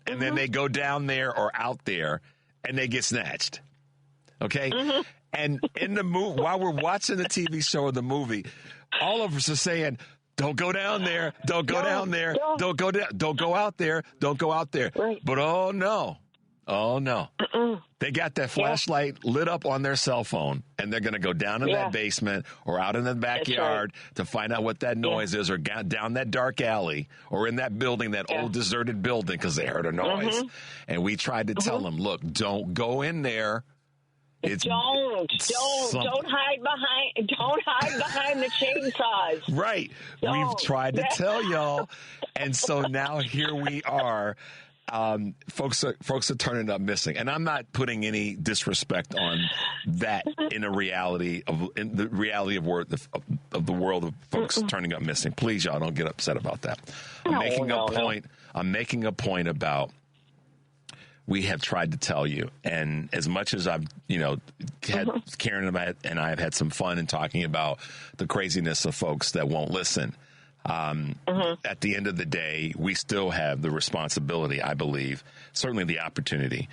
And then they go down there or out there and they get snatched. Okay? And in the movie, while we're watching the TV show or the movie, all of us are saying, don't go down there. Don't go down there. Don't go down. Don't go out there. Don't go out there. Right. But oh no. They got that flashlight lit up on their cell phone, and they're going to go down in that basement or out in the backyard to find out what that noise is, or down that dark alley, or in that building, that old deserted building, because they heard a noise. And we tried to tell them, look, don't go in there. Don't hide behind the chainsaws. Right. We've tried to tell y'all. And so now here we are. folks are turning up missing, and I'm not putting any disrespect on that in the reality of the world of folks turning up missing. Please, y'all, don't get upset about that. I'm making a point about. We have tried to tell you, and as much as I've, Karen and I have had some fun in talking about the craziness of folks that won't listen. At the end of the day, we still have the responsibility, I believe, certainly the opportunity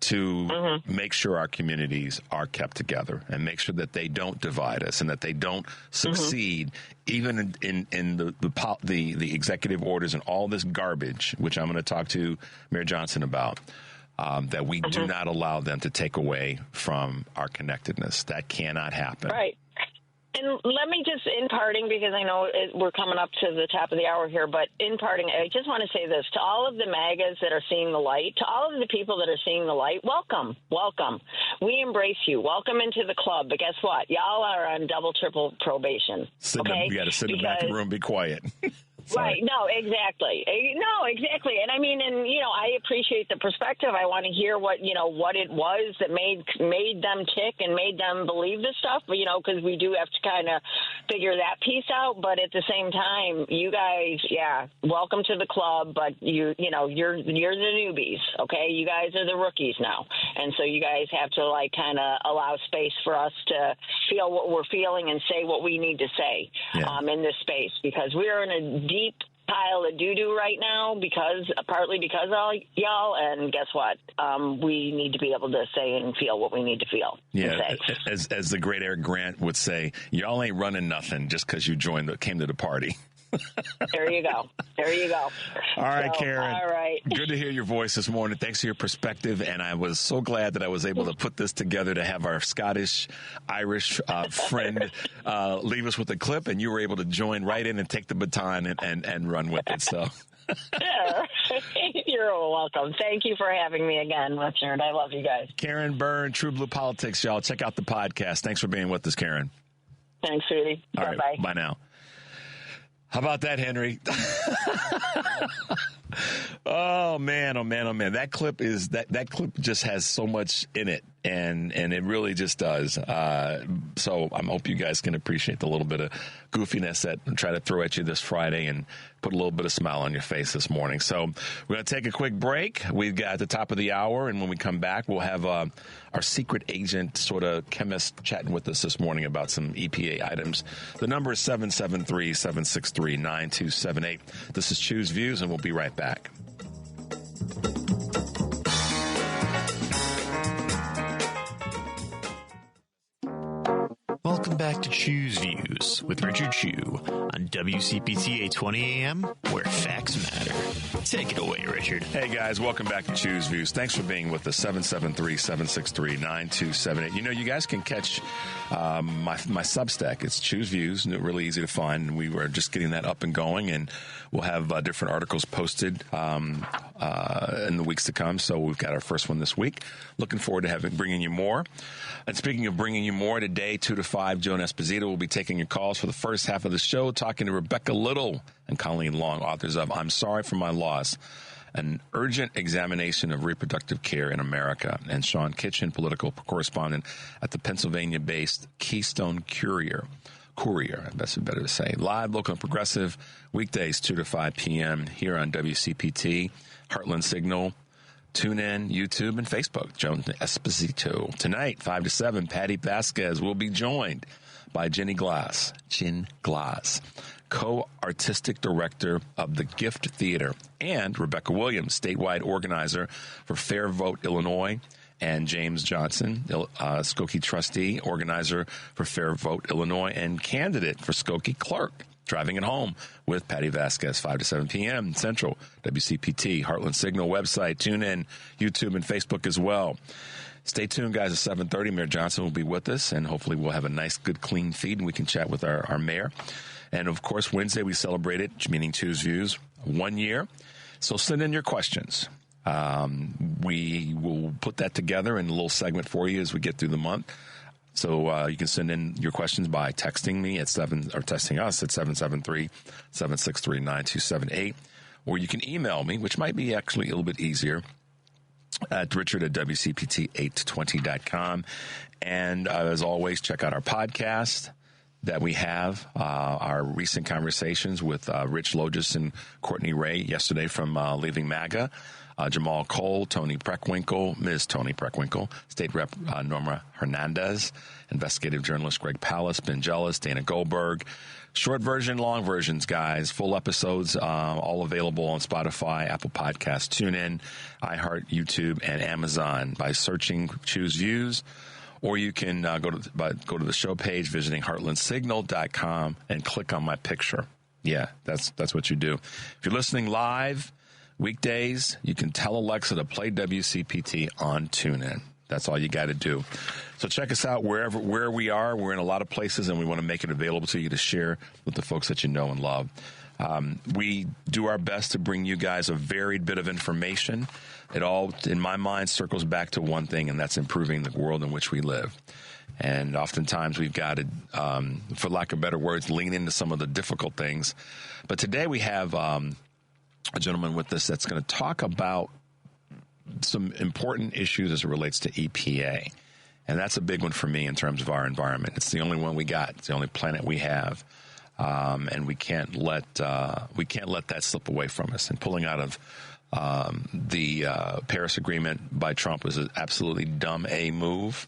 to make sure our communities are kept together and make sure that they don't divide us and that they don't succeed even in the executive orders and all this garbage, which I'm going to talk to Mayor Johnson about. That we do not allow them to take away from our connectedness. That cannot happen. Right. And let me just, in parting, because I know we're coming up to the top of the hour here, but in parting, I just want to say this. To all of the MAGAs that are seeing the light, to all of the people that are seeing the light, welcome. We embrace you. Welcome into the club. But guess what? Y'all are on double, triple probation. You got to sit in the back of the room and be quiet. Right. No, exactly. And I mean, I appreciate the perspective. I want to hear what it was that made them tick and made them believe this stuff, because we do have to kind of figure that piece out. But at the same time, you guys, welcome to the club, but you're the newbies. Okay. You guys are the rookies now. And so you guys have to kind of allow space for us to feel what we're feeling and say what we need to say in this space, because we're in a deep pile of doo-doo right now partly because of y'all, and guess what? We need to be able to say and feel what we need to feel. Yeah, as the great Eric Grant would say, y'all ain't running nothing just because you came to the party. There you go. All right, Karen. All right. Good to hear your voice this morning. Thanks for your perspective. And I was so glad that I was able to put this together to have our Scottish-Irish friend leave us with a clip. And you were able to join right in and take the baton and run with it. So. You're welcome. Thank you for having me again, Richard. I love you guys. Karen Byrne, True Blue Politics, y'all. Check out the podcast. Thanks for being with us, Karen. Thanks, sweetie. All right. Bye-bye. Bye now. How about that, Henry? Oh man. That clip just has so much in it, and it really just does. So I hope you guys can appreciate the little bit of goofiness that I try to throw at you this Friday and put a little bit of smile on your face this morning. So we're going to take a quick break. We've got at the top of the hour, and when we come back, we'll have our secret agent sort of chemist chatting with us this morning about some EPA items. The number is 773-763-9278. This is Choose Views, and we'll be right back. Welcome back to Choose Views with Richard Chu on WCPT 820 AM, where facts matter. Take it away, Richard. Hey, guys. Welcome back to Choose Views. Thanks for being with us. 773-763-9278. You guys can catch my Substack. It's Choose Views. Really easy to find. We were just getting that up and going, and we'll have different articles posted in the weeks to come. So we've got our first one this week. Looking forward to bringing you more. And speaking of bringing you more, today, 2 to 5, Joan Esposito will be taking your calls for the first half of the show, talking to Rebecca Little and Colin Long, authors of I'm Sorry for My Loss, an urgent examination of reproductive care in America, and Sean Kitchen, political correspondent at the Pennsylvania-based Keystone Courier, that's better to say. Live, local, and progressive, weekdays 2 to 5 p.m. here on WCPT, Heartland Signal, TuneIn, YouTube, and Facebook. Joan Esposito. Tonight, 5 to 7, Patty Vasquez will be joined by Jen Glass, co-artistic director of the Gift Theater, and Rebecca Williams, statewide organizer for Fair Vote Illinois, and James Johnson, Skokie trustee, organizer for Fair Vote Illinois, and candidate for Skokie clerk. Driving It Home with Patty Vasquez, 5 to 7 p.m. Central, WCPT, Heartland Signal website, TuneIn, YouTube, and Facebook as well. Stay tuned, guys, at 7:30. Mayor Johnson will be with us, and hopefully we'll have a nice, good, clean feed, and we can chat with our mayor. And, of course, Wednesday we celebrated, meaning Choose Views, 1 year. So send in your questions. We will put that together in a little segment for you as we get through the month. So you can send in your questions by texting me at texting us at 773-763-9278. or you can email me, which might be actually a little bit easier, at richard@wcpt820.com. And as always, check out our podcast that we have, our recent conversations with Rich Logis and Courtney Ray yesterday from Leaving MAGA, Jamal Cole, Tony Preckwinkle, Ms. Tony Preckwinkle, State Rep Norma Hernandez, investigative journalist Greg Pallas, Ben Jealous, Dana Goldberg. Short version, long versions, guys. Full episodes, all available on Spotify, Apple Podcasts, TuneIn, iHeart, YouTube, and Amazon by searching Choose Views. Or you can go to the show page, visiting heartlandsignal.com, and click on my picture. Yeah, that's what you do. If you're listening live, weekdays, you can tell Alexa to play WCPT on TuneIn. That's all you got to do. So check us out where we are. We're in a lot of places, and we want to make it available to you to share with the folks that you know and love. We do our best to bring you guys a varied bit of information. It all, in my mind, circles back to one thing, and that's improving the world in which we live. And oftentimes we've got to, for lack of better words, lean into some of the difficult things. But today we have a gentleman with us that's going to talk about some important issues as it relates to EPA. And that's a big one for me in terms of our environment. It's the only one we got. It's the only planet we have. And we can't let that slip away from us. And pulling out of the Paris Agreement by Trump was an absolutely dumb move.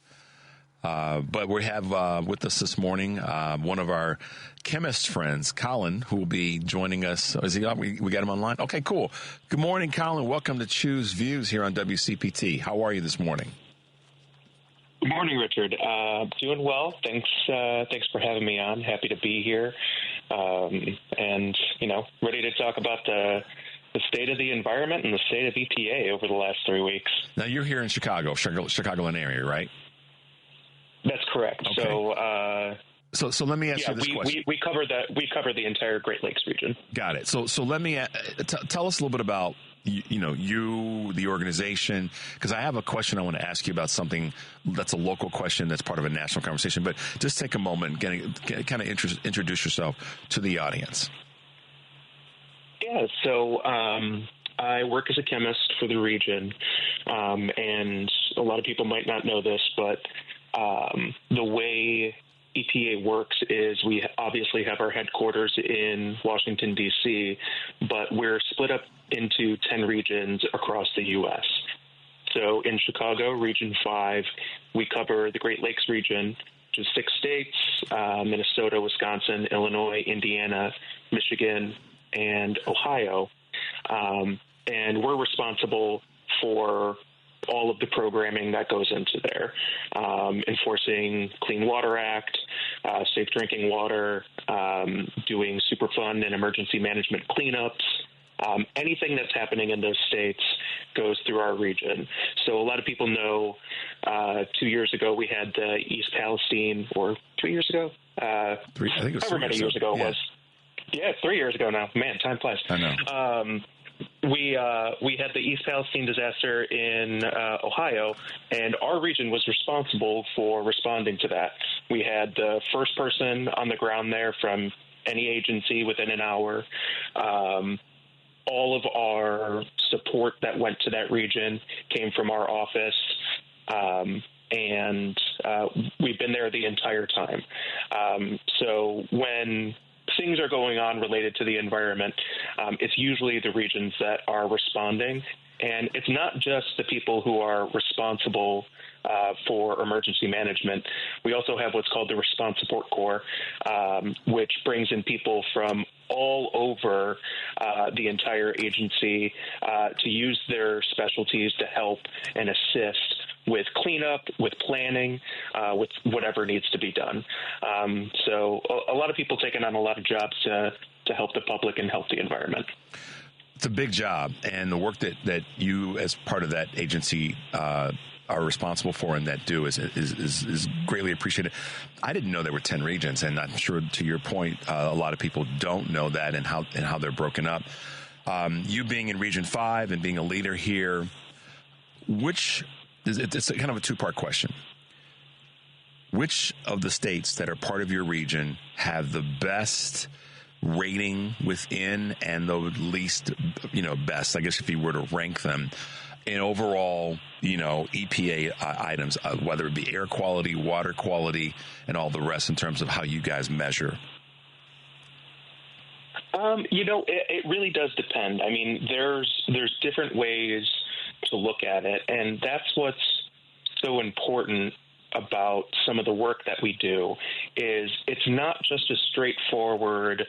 But we have with us this morning one of our chemist friends, Colin, who will be joining us. Is he on? We got him online? Okay, cool. Good morning, Colin. Welcome to Choose Views here on WCPT. How are you this morning? Good morning, Richard. Doing well. Thanks for having me on. Happy to be here. And, ready to talk about the state of the environment and the state of EPA over the last 3 weeks. Now, you're here in Chicagoland area, right? That's correct. Okay. So let me ask you this question. We cover the entire Great Lakes region. Got it. So let me tell us a little bit about you, the organization, because I have a question I want to ask you about something that's a local question that's part of a national conversation. But just take a moment and kind of introduce yourself to the audience. Yeah. So I work as a chemist for the region, and a lot of people might not know this, but the way EPA works is we obviously have our headquarters in Washington, D.C., but we're split up into 10 regions across the U.S. So in Chicago, Region 5, we cover the Great Lakes region, which is 6 states, Minnesota, Wisconsin, Illinois, Indiana, Michigan, and Ohio. And we're responsible for all of the programming that goes into there, enforcing Clean Water Act, safe drinking water, doing Superfund and emergency management cleanups. Anything that's happening in those states goes through our region. So a lot of people know 2 years ago we had the East Palestine, or 3 years ago? I think it was however many years ago it was. Yeah, 3 years ago now. Man, time flies. I know. We had the East Palestine disaster in Ohio, and our region was responsible for responding to that. We had the first person on the ground there from any agency within an hour. All of our support that went to that region came from our office, and we've been there the entire time. So when things are going on related to the environment, it's usually the regions that are responding. And it's not just the people who are responsible for emergency management. We also have what's called the Response Support Corps, which brings in people from all over the entire agency to use their specialties to help and assist with cleanup, with planning, with whatever needs to be done. So a lot of people taking on a lot of jobs to help the public and help the environment. It's a big job, and the work that you, as part of that agency, are responsible for and that do is greatly appreciated. I didn't know there were 10 regions, and I'm sure, to your point, a lot of people don't know that and how they're broken up. You being in Region 5 and being a leader here, it's kind of a two-part question. Which of the states that are part of your region have the best rating within and the least, best, I guess, if you were to rank them in overall, EPA items, whether it be air quality, water quality, and all the rest in terms of how you guys measure? It really does depend. I mean, there's different ways to look at it, and that's what's so important about some of the work that we do is it's not just a straightforward,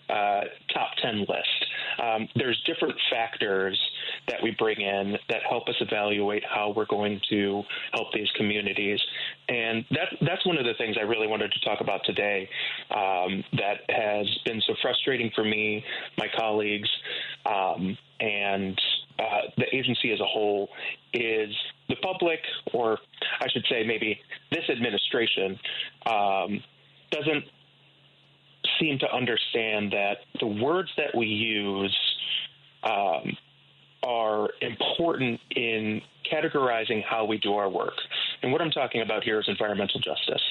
top 10 list. There's different factors that we bring in that help us evaluate how we're going to help these communities. And that's one of the things I really wanted to talk about today that has been so frustrating for me, my colleagues, and the agency as a whole is the public, or I should say maybe this administration, doesn't seem to understand that the words that we use are important in categorizing how we do our work. And what I'm talking about here is environmental justice.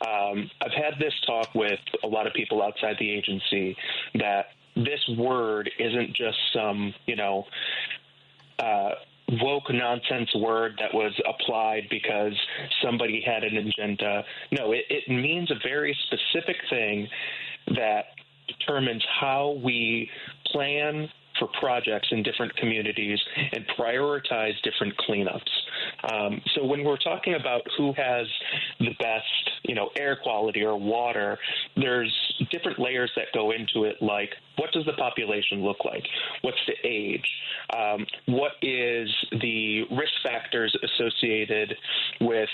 I've had this talk with a lot of people outside the agency that this word isn't just some, woke nonsense word that was applied because somebody had an agenda. No, it means a very specific thing that determines how we plan for projects in different communities and prioritize different cleanups. So when we're talking about who has the best, air quality or water, there's different layers that go into it, like what does the population look like? What's the age? What is the risk factors associated with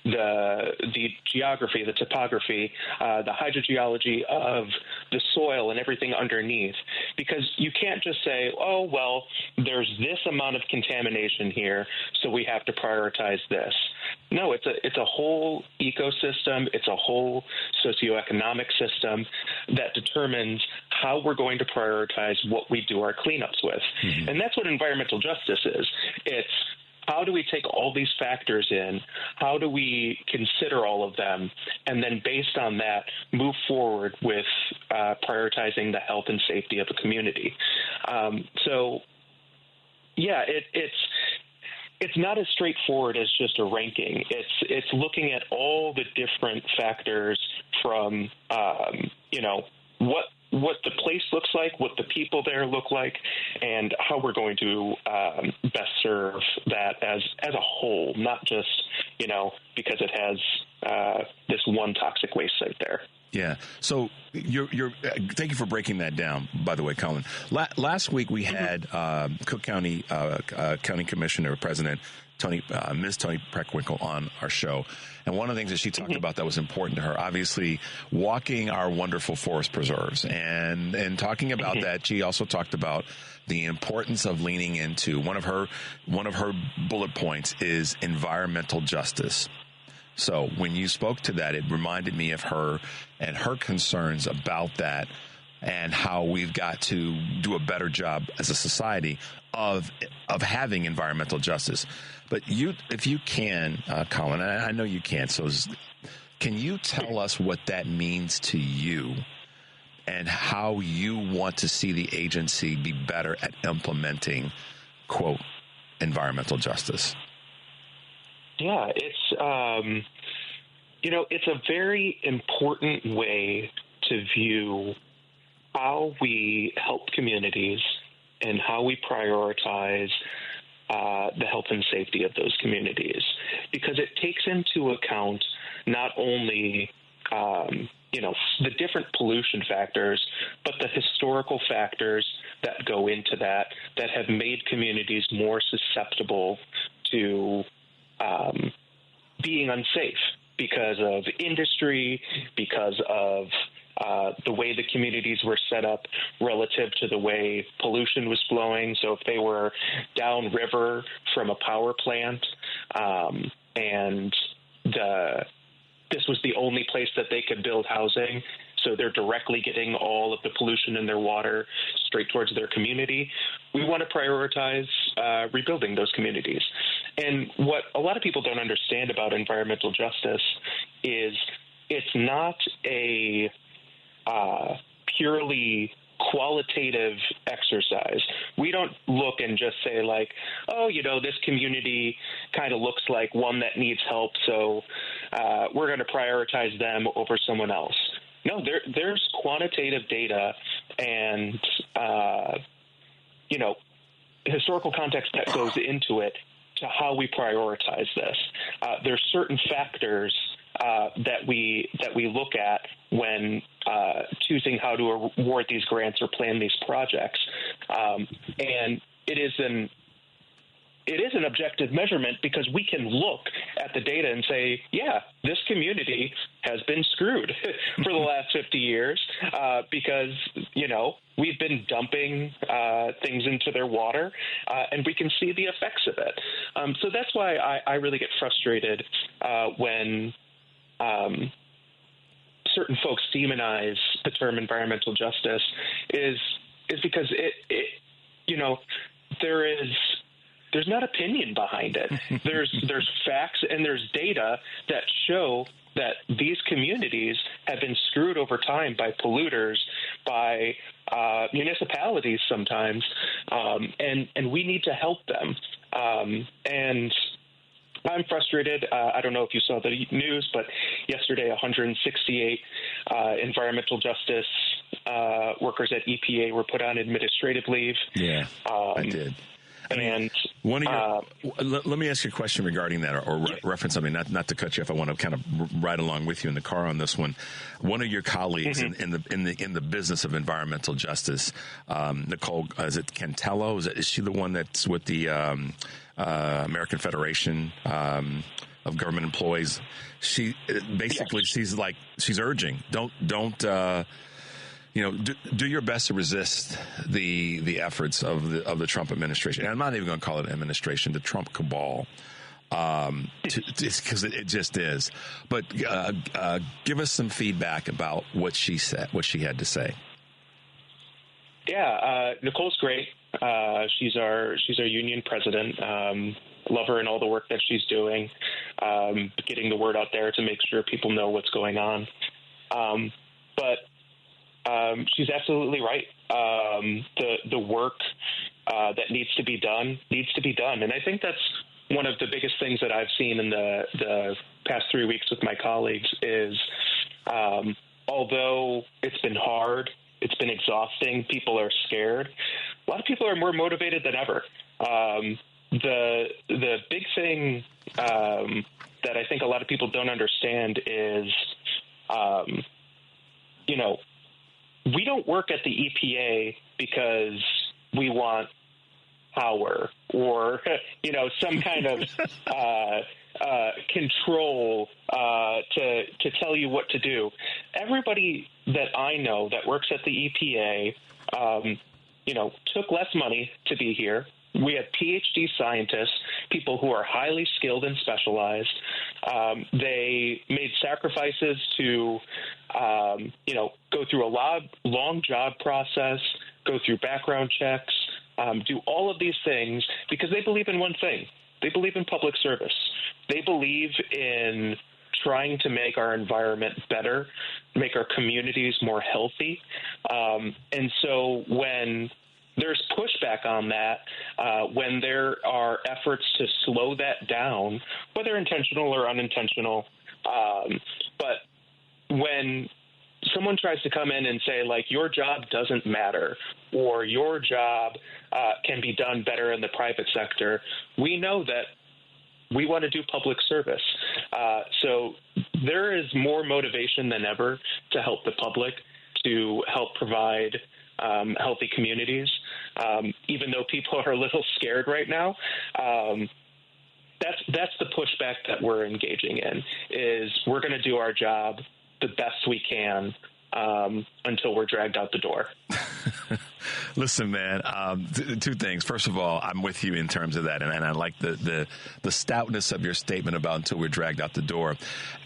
the geography, the topography, the hydrogeology of the soil and everything underneath? Because you can't just say, oh, well, there's this amount of contamination here, so we have to prioritize this. No, it's a whole ecosystem. It's a whole socioeconomic system that determines how we're going to prioritize what we do our cleanups with. Mm-hmm. And that's what environmental justice is. It's how do we take all these factors in? How do we consider all of them? And then based on that, move forward with prioritizing the health and safety of a community. It's not as straightforward as just a ranking. It's looking at all the different factors from, what the place looks like, what the people there look like, and how we're going to best serve that as a whole, not just, because it has this one toxic waste site there. Yeah. So you're thank you for breaking that down, by the way, Colin. Last week we had Cook County County Commissioner President Ms. Toni Preckwinkle on our show. And one of the things that she talked about that was important to her, obviously walking our wonderful forest preserves, and talking about that, she also talked about the importance of leaning into one of her bullet points is environmental justice. So when you spoke to that, it reminded me of her and her concerns about that and how we've got to do a better job as a society of having environmental justice. But if you can, Colin, and I know you can, so can you tell us what that means to you and how you want to see the agency be better at implementing, quote, environmental justice? Yeah, it's it's a very important way to view how we help communities and how we prioritize the health and safety of those communities, because it takes into account not only the different pollution factors, but the historical factors that go into that have made communities more susceptible to being unsafe because of industry, because of the way the communities were set up relative to the way pollution was flowing. So if they were downriver from a power plant and this was the only place that they could build housing, so they're directly getting all of the pollution in their water straight towards their community, we want to prioritize rebuilding those communities. And what a lot of people don't understand about environmental justice is it's not a purely qualitative exercise. We don't look and just say like, oh, this community kind of looks like one that needs help, so we're going to prioritize them over someone else. No, there's quantitative data and, historical context that goes into it to how we prioritize this. There's certain factors that we look at when choosing how to award these grants or plan these projects, and it is an objective measurement because we can look at the data and say, yeah, this community has been screwed for the last 50 years because, we've been dumping things into their water, and we can see the effects of it. So that's why I really get frustrated when certain folks demonize the term environmental justice is because there's not opinion behind it. There's facts and there's data that show that these communities have been screwed over time by polluters, by municipalities sometimes, and we need to help them. And I'm frustrated. I don't know if you saw the news, but yesterday 168 environmental justice workers at EPA were put on administrative leave. Yeah, I did. And one of your, let me ask you a question regarding that, or reference something. Not to cut you off. I want to kind of ride along with you in the car on this one. One of your colleagues in the business of environmental justice, Nicole, is it Cantello? Is she the one that's with the American Federation of Government Employees? She basically she's urging don't. Do your best to resist the efforts of the Trump administration. And I'm not even going to call it an administration, the Trump cabal, because it just is. But give us some feedback about what she said, what she had to say. Yeah, Nicole's great. She's our union president. Love her and all the work that she's doing, getting the word out there to make sure people know what's going on. But she's absolutely right. The work that needs to be done, and I think that's one of the biggest things that I've seen in the past 3 weeks with my colleagues is, although it's been hard, it's been exhausting, people are scared. A lot of people are more motivated than ever. The big thing that I think a lot of people don't understand is, we don't work at the EPA because we want power or, some kind of control to tell you what to do. Everybody that I know that works at the EPA, took less money to be here. We have PhD scientists, people who are highly skilled and specialized. They made sacrifices to, go through a long job process, go through background checks, do all of these things because they believe in one thing. They believe in public service. They believe in trying to make our environment better, make our communities more healthy. And so when there's pushback on that, when there are efforts to slow that down, whether intentional or unintentional. But when someone tries to come in and say, like, your job doesn't matter or your job can be done better in the private sector, we know that we want to do public service. So there is more motivation than ever to help the public, to help provide healthy communities, even though people are a little scared right now. That's the pushback that we're engaging in, is we're going to do our job the best we can until we're dragged out the door. Listen, man, two things. First of all, I'm with you in terms of that, and I like the stoutness of your statement about until we're dragged out the door.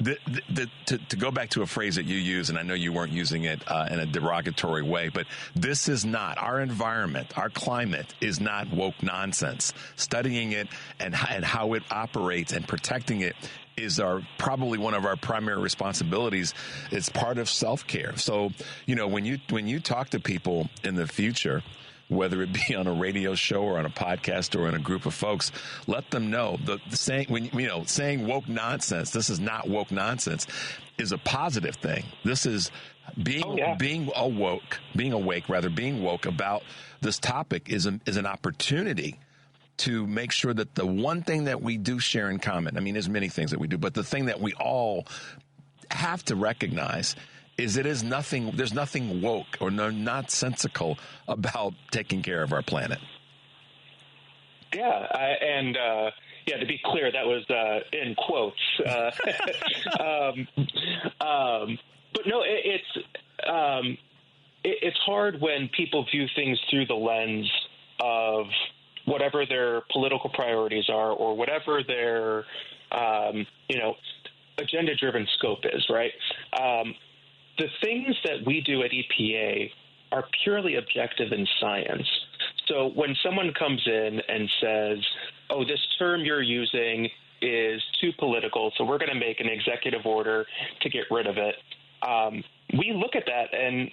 To go back to a phrase that you use, and I know you weren't using it in a derogatory way, but this is not, our environment, our climate is not woke nonsense. Studying it and how it operates and protecting it is probably one of our primary responsibilities. It's part of self-care. So, when you talk to people in the future, whether it be on a radio show or on a podcast or in a group of folks, let them know saying woke nonsense, this is not woke nonsense, is a positive thing. This is being woke about this topic is an opportunity to make sure that the one thing that we do share in common, I mean, there's many things that we do, but the thing that we all have to recognize is there's nothing woke or nonsensical about taking care of our planet. Yeah, to be clear, that was in quotes. But no, it's hard when people view things through the lens of whatever their political priorities are or whatever their, agenda-driven scope is, right? The things that we do at EPA are purely objective in science. So when someone comes in and says, oh, this term you're using is too political, so we're going to make an executive order to get rid of it, we look at that and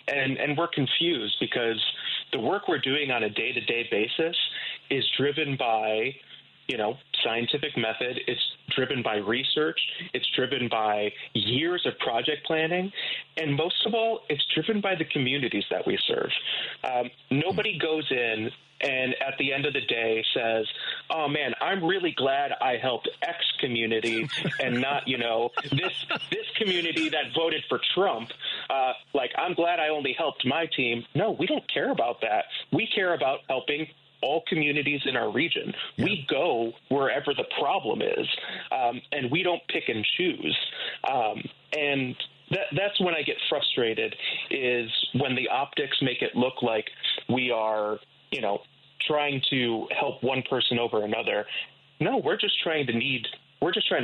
we're confused because the work we're doing on a day-to-day basis is driven by, scientific method. It's driven by research. It's driven by years of project planning. And most of all, it's driven by the communities that we serve. Nobody goes in and at the end of the day says, oh, man, I'm really glad I helped X community and not, this community that voted for Trump. I'm glad I only helped my team. No, we don't care about that. We care about helping all communities in our region. Yeah. We go wherever the problem is, and we don't pick and choose. And that's when I get frustrated, is when the optics make it look like we are, trying to help one person over another. No, we're just trying to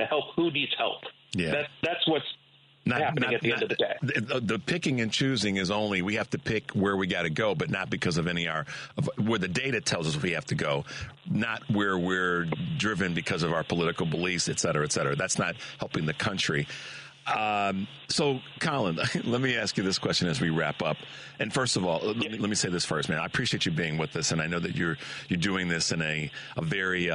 help who needs help. Yeah. That's what's happening at the end of the day. The picking and choosing is only, we have to pick where we got to go, but not because of where the data tells us we have to go, not where we're driven because of our political beliefs, et cetera, et cetera. That's not helping the country. So, Colin, let me ask you this question as we wrap up. And first of all, let me say this first, man. I appreciate you being with us, and I know that you're doing this in a very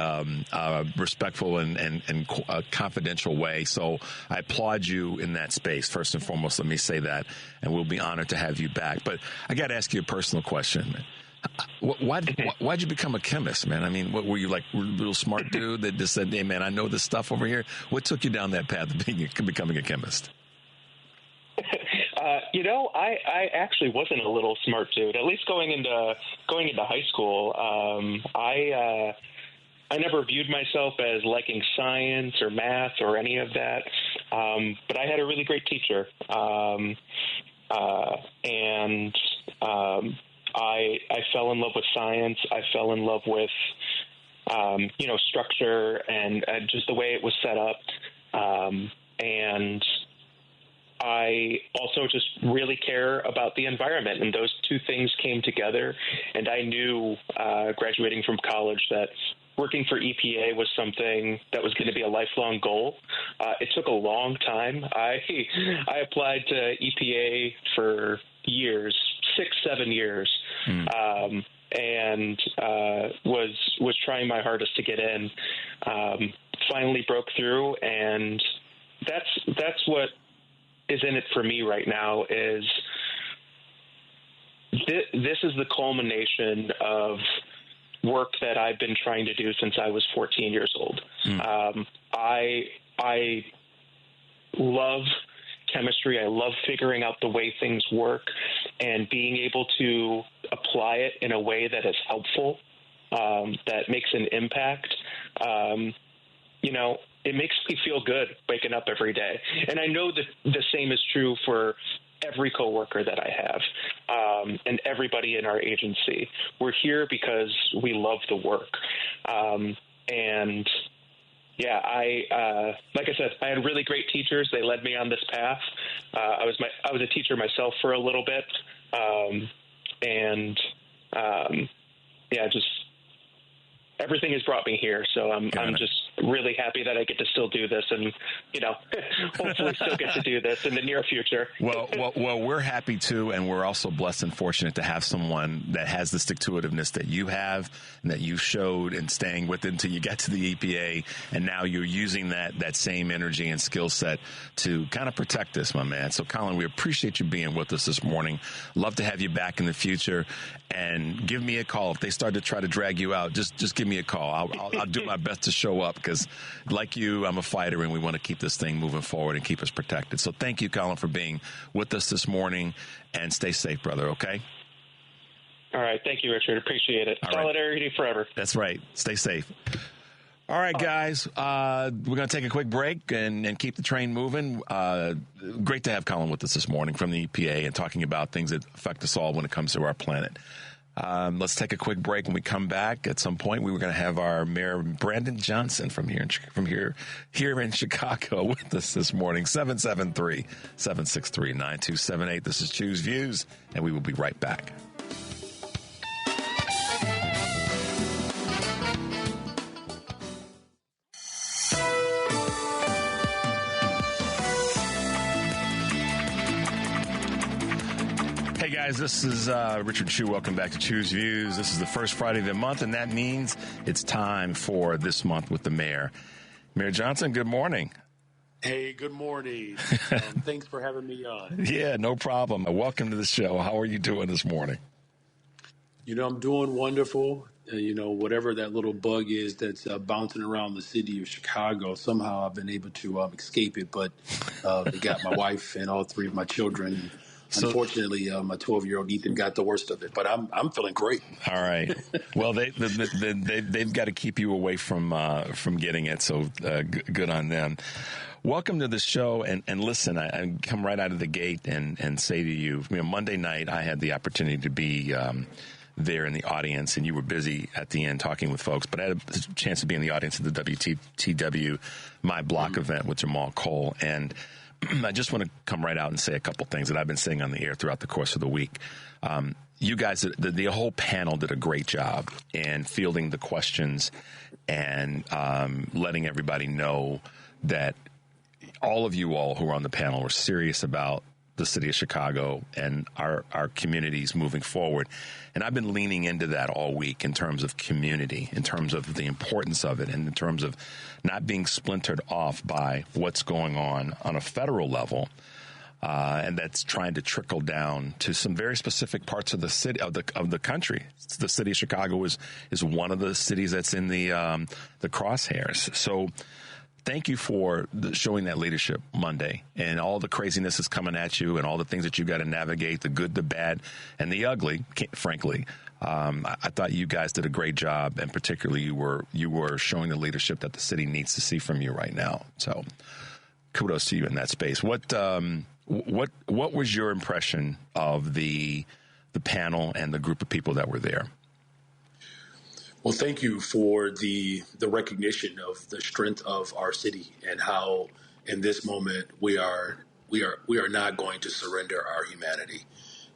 respectful and confidential way. So I applaud you in that space. First and foremost, let me say that, and we'll be honored to have you back. But I got to ask you a personal question, man. Why'd you become a chemist, man? I mean, what were you, like, a little smart dude that just said, hey, man, I know this stuff over here? What took you down that path of becoming a chemist? I actually wasn't a little smart dude, at least going into high school. I never viewed myself as liking science or math or any of that. But I had a really great teacher. I fell in love with science. I fell in love with, structure and just the way it was set up. And I also just really care about the environment. And those two things came together. And I knew, graduating from college, that working for EPA was something that was going to be a lifelong goal. It took a long time. I applied to EPA for years, 6-7 years, and was trying my hardest to get in. Finally broke through, and that's what is in it for me right now. Is this is the culmination of work that I've been trying to do since I was 14 years old. I love chemistry. I love figuring out the way things work and being able to apply it in a way that is helpful, that makes an impact. It makes me feel good waking up every day. And I know that the same is true for every coworker that I have, and everybody in our agency. We're here because we love the work. And yeah, like I said, I had really great teachers. They led me on this path. I was a teacher myself for a little bit. Just everything has brought me here. So I'm just really happy that I get to still do this, and hopefully still get to do this in the near future. Well, we're happy too, and we're also blessed and fortunate to have someone that has the stick-to-itiveness that you have, and that you showed, and staying with it until you got to the EPA, and now you're using that same energy and skill set to kind of protect this, my man. So, Colin, we appreciate you being with us this morning. Love to have you back in the future, and give me a call if they start to try to drag you out. Just give me a call. I'll do my best to show up, because like you, I'm a fighter, and we want to keep this thing moving forward and keep us protected. So thank you, Colin, for being with us this morning, and stay safe, brother. Okay. All right. Thank you, Richard. Appreciate it. All Solidarity right. forever. That's right. Stay safe. All right, guys, we're going to take a quick break and keep the train moving. Great to have Colin with us this morning from the EPA, and talking about things that affect us all when it comes to our planet. Let's take a quick break. When we come back, at some point, we were going to have our Mayor Brandon Johnson from here in Chicago with us this morning. 773-763-9278. This is Choose Views, and we will be right back. Hey guys, this is Richard Chu. Welcome back to Choose Views. This is the first Friday of the month, and that means it's time for This Month with the Mayor. Mayor Johnson, good morning. Hey, good morning. Thanks for having me on. Yeah, no problem. Welcome to the show. How are you doing this morning? I'm doing wonderful. Whatever that little bug is that's bouncing around the city of Chicago, somehow I've been able to escape it, but it got my wife and all three of my children. Unfortunately, my 12-year-old Ethan got the worst of it, but I'm feeling great. All right. Well, they've got to keep you away from getting it, so good on them. Welcome to the show, and listen, I come right out of the gate and say to you, Monday night I had the opportunity to be there in the audience, and you were busy at the end talking with folks, but I had a chance to be in the audience at the WTTW My Block event with Jamal Cole, and I just want to come right out and say a couple things that I've been saying on the air throughout the course of the week. You guys, the whole panel did a great job in fielding the questions and letting everybody know that all of you all who were on the panel were serious about the city of Chicago and our communities moving forward. And I've been leaning into that all week in terms of community, in terms of the importance of it, and in terms of not being splintered off by what's going on a federal level. And that's trying to trickle down to some very specific parts of the city, of the country. The city of Chicago is one of the cities that's in the crosshairs. So thank you for showing that leadership Monday, and all the craziness is coming at you, and all the things that you got to navigate, the good, the bad, and the ugly, frankly. I thought you guys did a great job, and particularly you were showing the leadership that the city needs to see from you right now. So kudos to you in that space. What was your impression of the panel and the group of people that were there? Well, thank you for the recognition of the strength of our city, and how in this moment we are not going to surrender our humanity.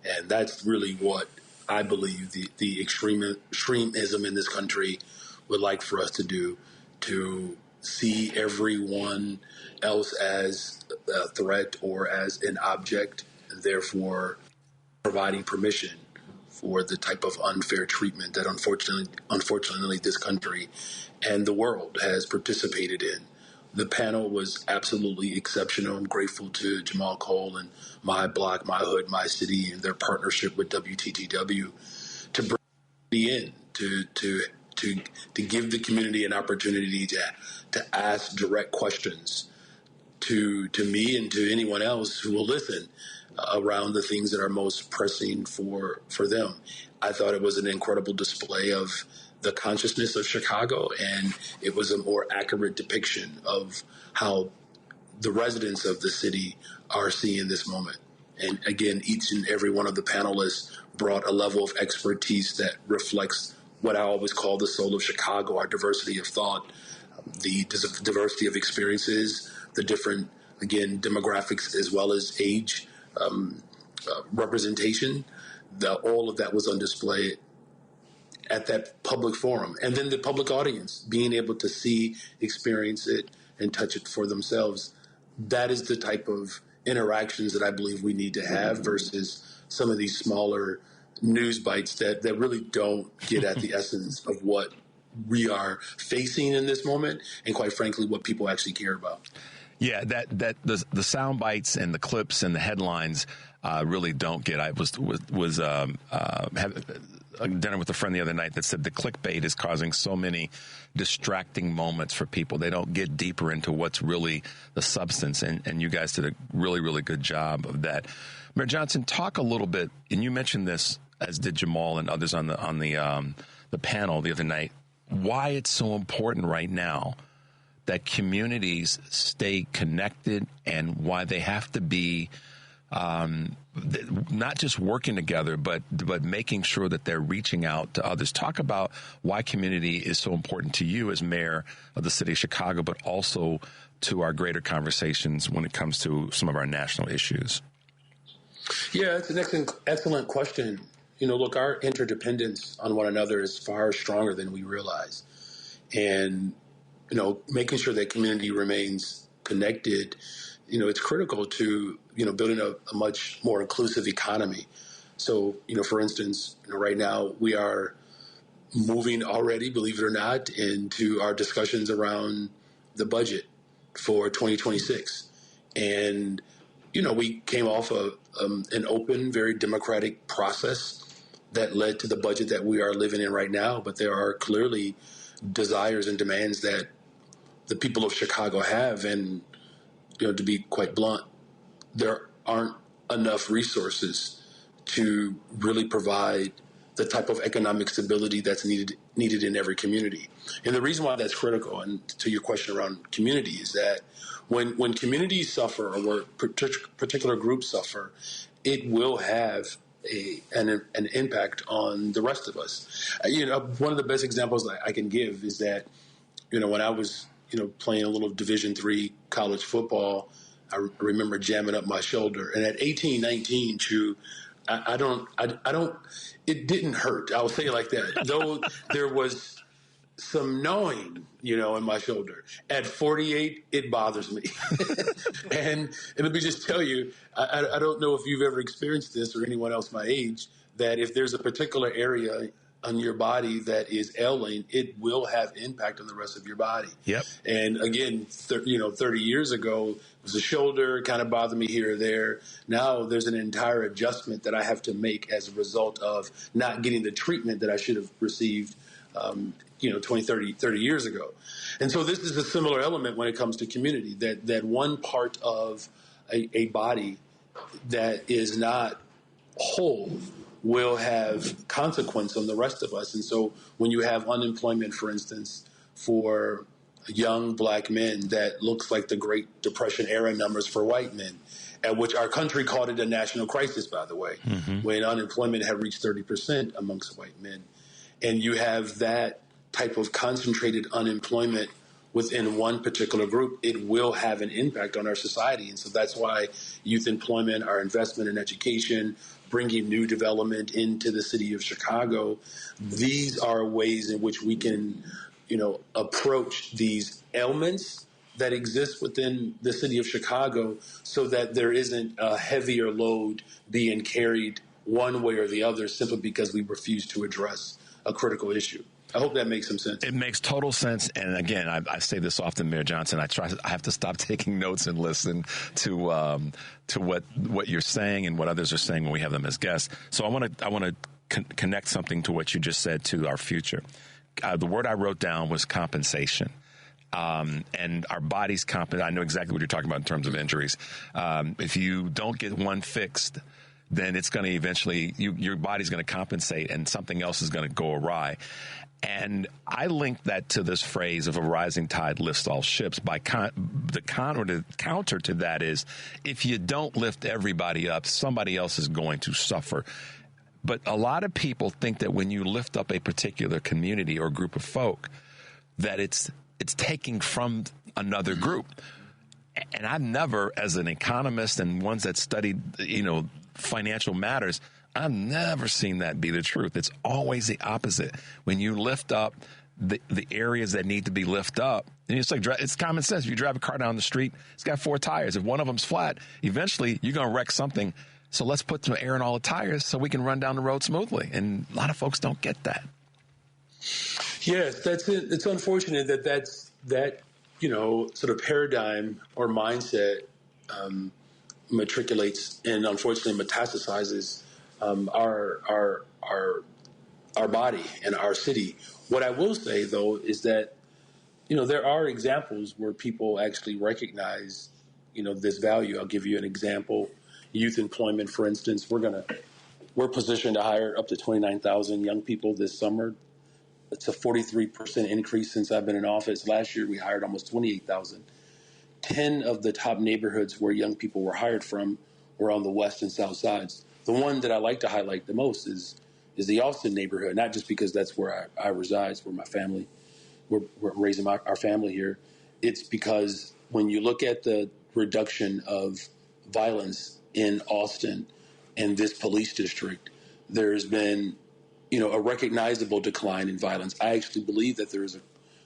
And that's really what I believe the extremism in this country would like for us to do, to see everyone else as a threat or as an object, and therefore providing permission for the type of unfair treatment that unfortunately this country and the world has participated in. The panel was absolutely exceptional. I'm grateful to Jamal Cole and My Block, My Hood, My City, and their partnership with WTTW to bring me in, to give the community an opportunity to ask direct questions to me and to anyone else who will listen around the things that are most pressing for them. I thought it was an incredible display of the consciousness of Chicago, and it was a more accurate depiction of how the residents of the city are seeing this moment. And again, each and every one of the panelists brought a level of expertise that reflects what I always call the soul of Chicago, our diversity of thought, the diversity of experiences, the different, again, demographics as well as age, representation. All of that was on display at that public forum. And then the public audience being able to see, experience it, and touch it for themselves. That is the type of interactions that I believe we need to have versus some of these smaller news bites that really don't get at the essence of what we are facing in this moment and, quite frankly, what people actually care about. Yeah, that the sound bites and the clips and the headlines really don't get. I was having dinner with a friend the other night that said the clickbait is causing so many distracting moments for people. They don't get deeper into what's really the substance, and you guys did a really, really good job of that. Mayor Johnson, talk a little bit, and you mentioned this, as did Jamal and others on the panel the other night, why it's so important right now that communities stay connected and why they have to be not just working together, but making sure that they're reaching out to others. Talk about why community is so important to you as mayor of the city of Chicago, but also to our greater conversations when it comes to some of our national issues. Yeah, it's an excellent question. Look, our interdependence on one another is far stronger than we realize. And making sure that community remains connected, it's critical to, building a much more inclusive economy. So, for instance, right now we are moving already, believe it or not, into our discussions around the budget for 2026. And, we came off of an open, very democratic process that led to the budget that we are living in right now. But there are clearly desires and demands that the people of Chicago have. And, to be quite blunt, there aren't enough resources to really provide the type of economic stability that's needed in every community. And the reason why that's critical, and to your question around community, is that when communities suffer or where particular groups suffer, it will have an impact on the rest of us. One of the best examples that I can give is that, when I was, playing a little Division III college football, I remember jamming up my shoulder. And at 18, 19, Chew, I don't, it didn't hurt. I will say it like that. Though there was some gnawing, in my shoulder. At 48, it bothers me. and let me just tell you, I don't know if you've ever experienced this or anyone else my age, that if there's a particular area on your body that is ailing, it will have impact on the rest of your body. Yep. And again, 30 years ago, it was the shoulder, kind of bothered me here or there. Now there's an entire adjustment that I have to make as a result of not getting the treatment that I should have received 20, 30 years ago. And so this is a similar element when it comes to community, that one part of a body that is not whole will have consequence on the rest of us. And so when you have unemployment, for instance, for young black men, that looks like the Great Depression era numbers for white men, at which our country called it a national crisis, by the way, when unemployment had reached 30% amongst white men. And you have that type of concentrated unemployment within one particular group, it will have an impact on our society. And so that's why youth employment, our investment in education, bringing new development into the city of Chicago, these are ways in which we can, approach these ailments that exist within the city of Chicago so that there isn't a heavier load being carried one way or the other simply because we refuse to address a critical issue. I hope that makes some sense. It makes total sense. And again, I say this often, Mayor Johnson, I have to stop taking notes and listen to what you're saying and what others are saying when we have them as guests. So I want to connect something to what you just said to our future. The word I wrote down was compensation. And our body's I know exactly what you're talking about in terms of injuries. If you don't get one fixed, then it's going to eventually, your body's going to compensate and something else is going to go awry. And I link that to this phrase of a rising tide lifts all ships. The counter to that is, if you don't lift everybody up, somebody else is going to suffer. But a lot of people think that when you lift up a particular community or group of folk, that it's taking from another group. And I've never, as an economist and ones that studied, financial matters, I've never seen that be the truth. It's always the opposite. When you lift up the areas that need to be lifted up, and it's common sense. If you drive a car down the street, it's got 4 tires. If one of them's flat, eventually you're going to wreck something. So let's put some air in all the tires so we can run down the road smoothly. And a lot of folks don't get that. Yes, that's it. It's unfortunate that sort of paradigm or mindset matriculates and unfortunately metastasizes our body and our city. What I will say, though, is that there are examples where people actually recognize this value. I'll give you an example: youth employment, for instance. We're positioned to hire up to 29,000 young people this summer. It's a 43% increase since I've been in office. Last year, we hired almost 28,000. 10 of the top neighborhoods where young people were hired from were on the west and south sides. The one that I like to highlight the most is the Austin neighborhood, not just because that's where I reside, where my family, we're raising our family here. It's because when you look at the reduction of violence in Austin and this police district, there's been a recognizable decline in violence. I actually believe that there is a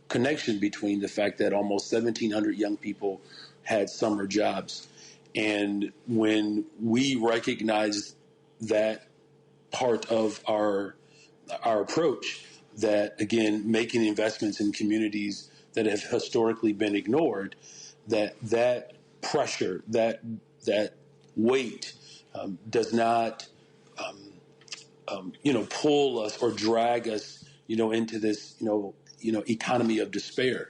connection between the fact that almost 1,700 young people had summer jobs. And when we recognize that part of our approach, that, again, making investments in communities that have historically been ignored, that pressure, that weight does not pull us or drag us, into this, economy of despair.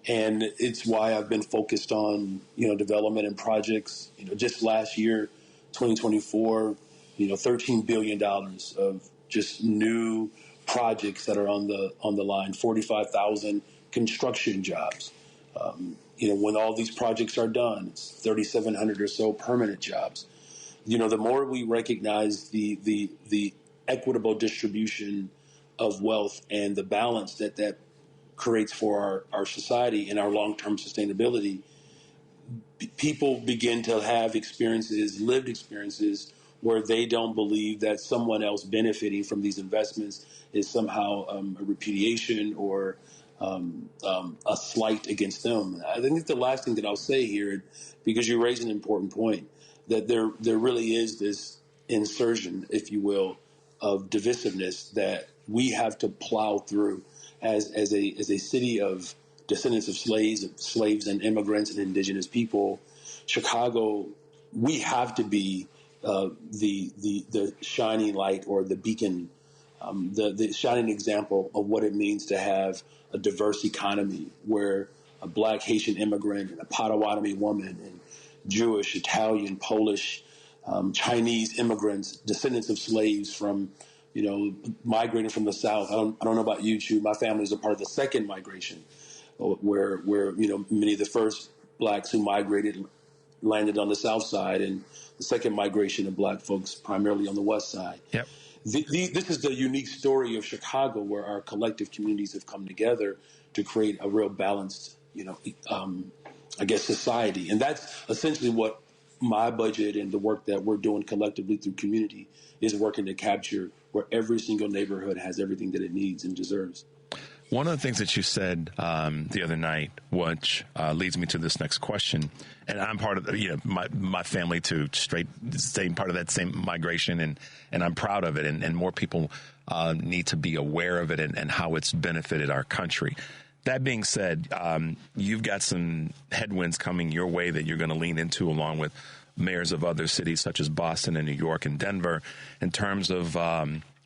And it's why I've been focused on, development and projects. Just last year, 2024, $13 billion of just new projects that are on the line, 45,000 construction jobs. When all these projects are done, it's 3,700 or so permanent jobs. The more we recognize the equitable distribution of wealth and the balance that creates for our society and our long-term sustainability, people begin to have lived experiences, where they don't believe that someone else benefiting from these investments is somehow a repudiation or a slight against them. I think the last thing that I'll say here, because you raise an important point, that there really is this insertion, if you will, of divisiveness that we have to plow through as a city of descendants of slaves and immigrants and indigenous people. Chicago, we have to be the shining light or the beacon, the shining example of what it means to have a diverse economy where a Black Haitian immigrant and a Potawatomi woman and Jewish, Italian, Polish, Chinese immigrants, descendants of slaves from, migrating from the South. I don't know about you, Chu. My family is a part of the second migration, where many of the first Blacks who migrated landed on the South side, and the second migration of Black folks primarily on the West side. Yep. This is the unique story of Chicago, where our collective communities have come together to create a real balanced, society. And that's essentially what my budget and the work that we're doing collectively through community is working to capture, where every single neighborhood has everything that it needs and deserves. One of the things that you said the other night, which leads me to this next question, and I'm part of my family too, staying part of that same migration, and I'm proud of it, and more people need to be aware of it and how it's benefited our country. That being said, you've got some headwinds coming your way that you're going to lean into, along with mayors of other cities such as Boston and New York and Denver, in terms of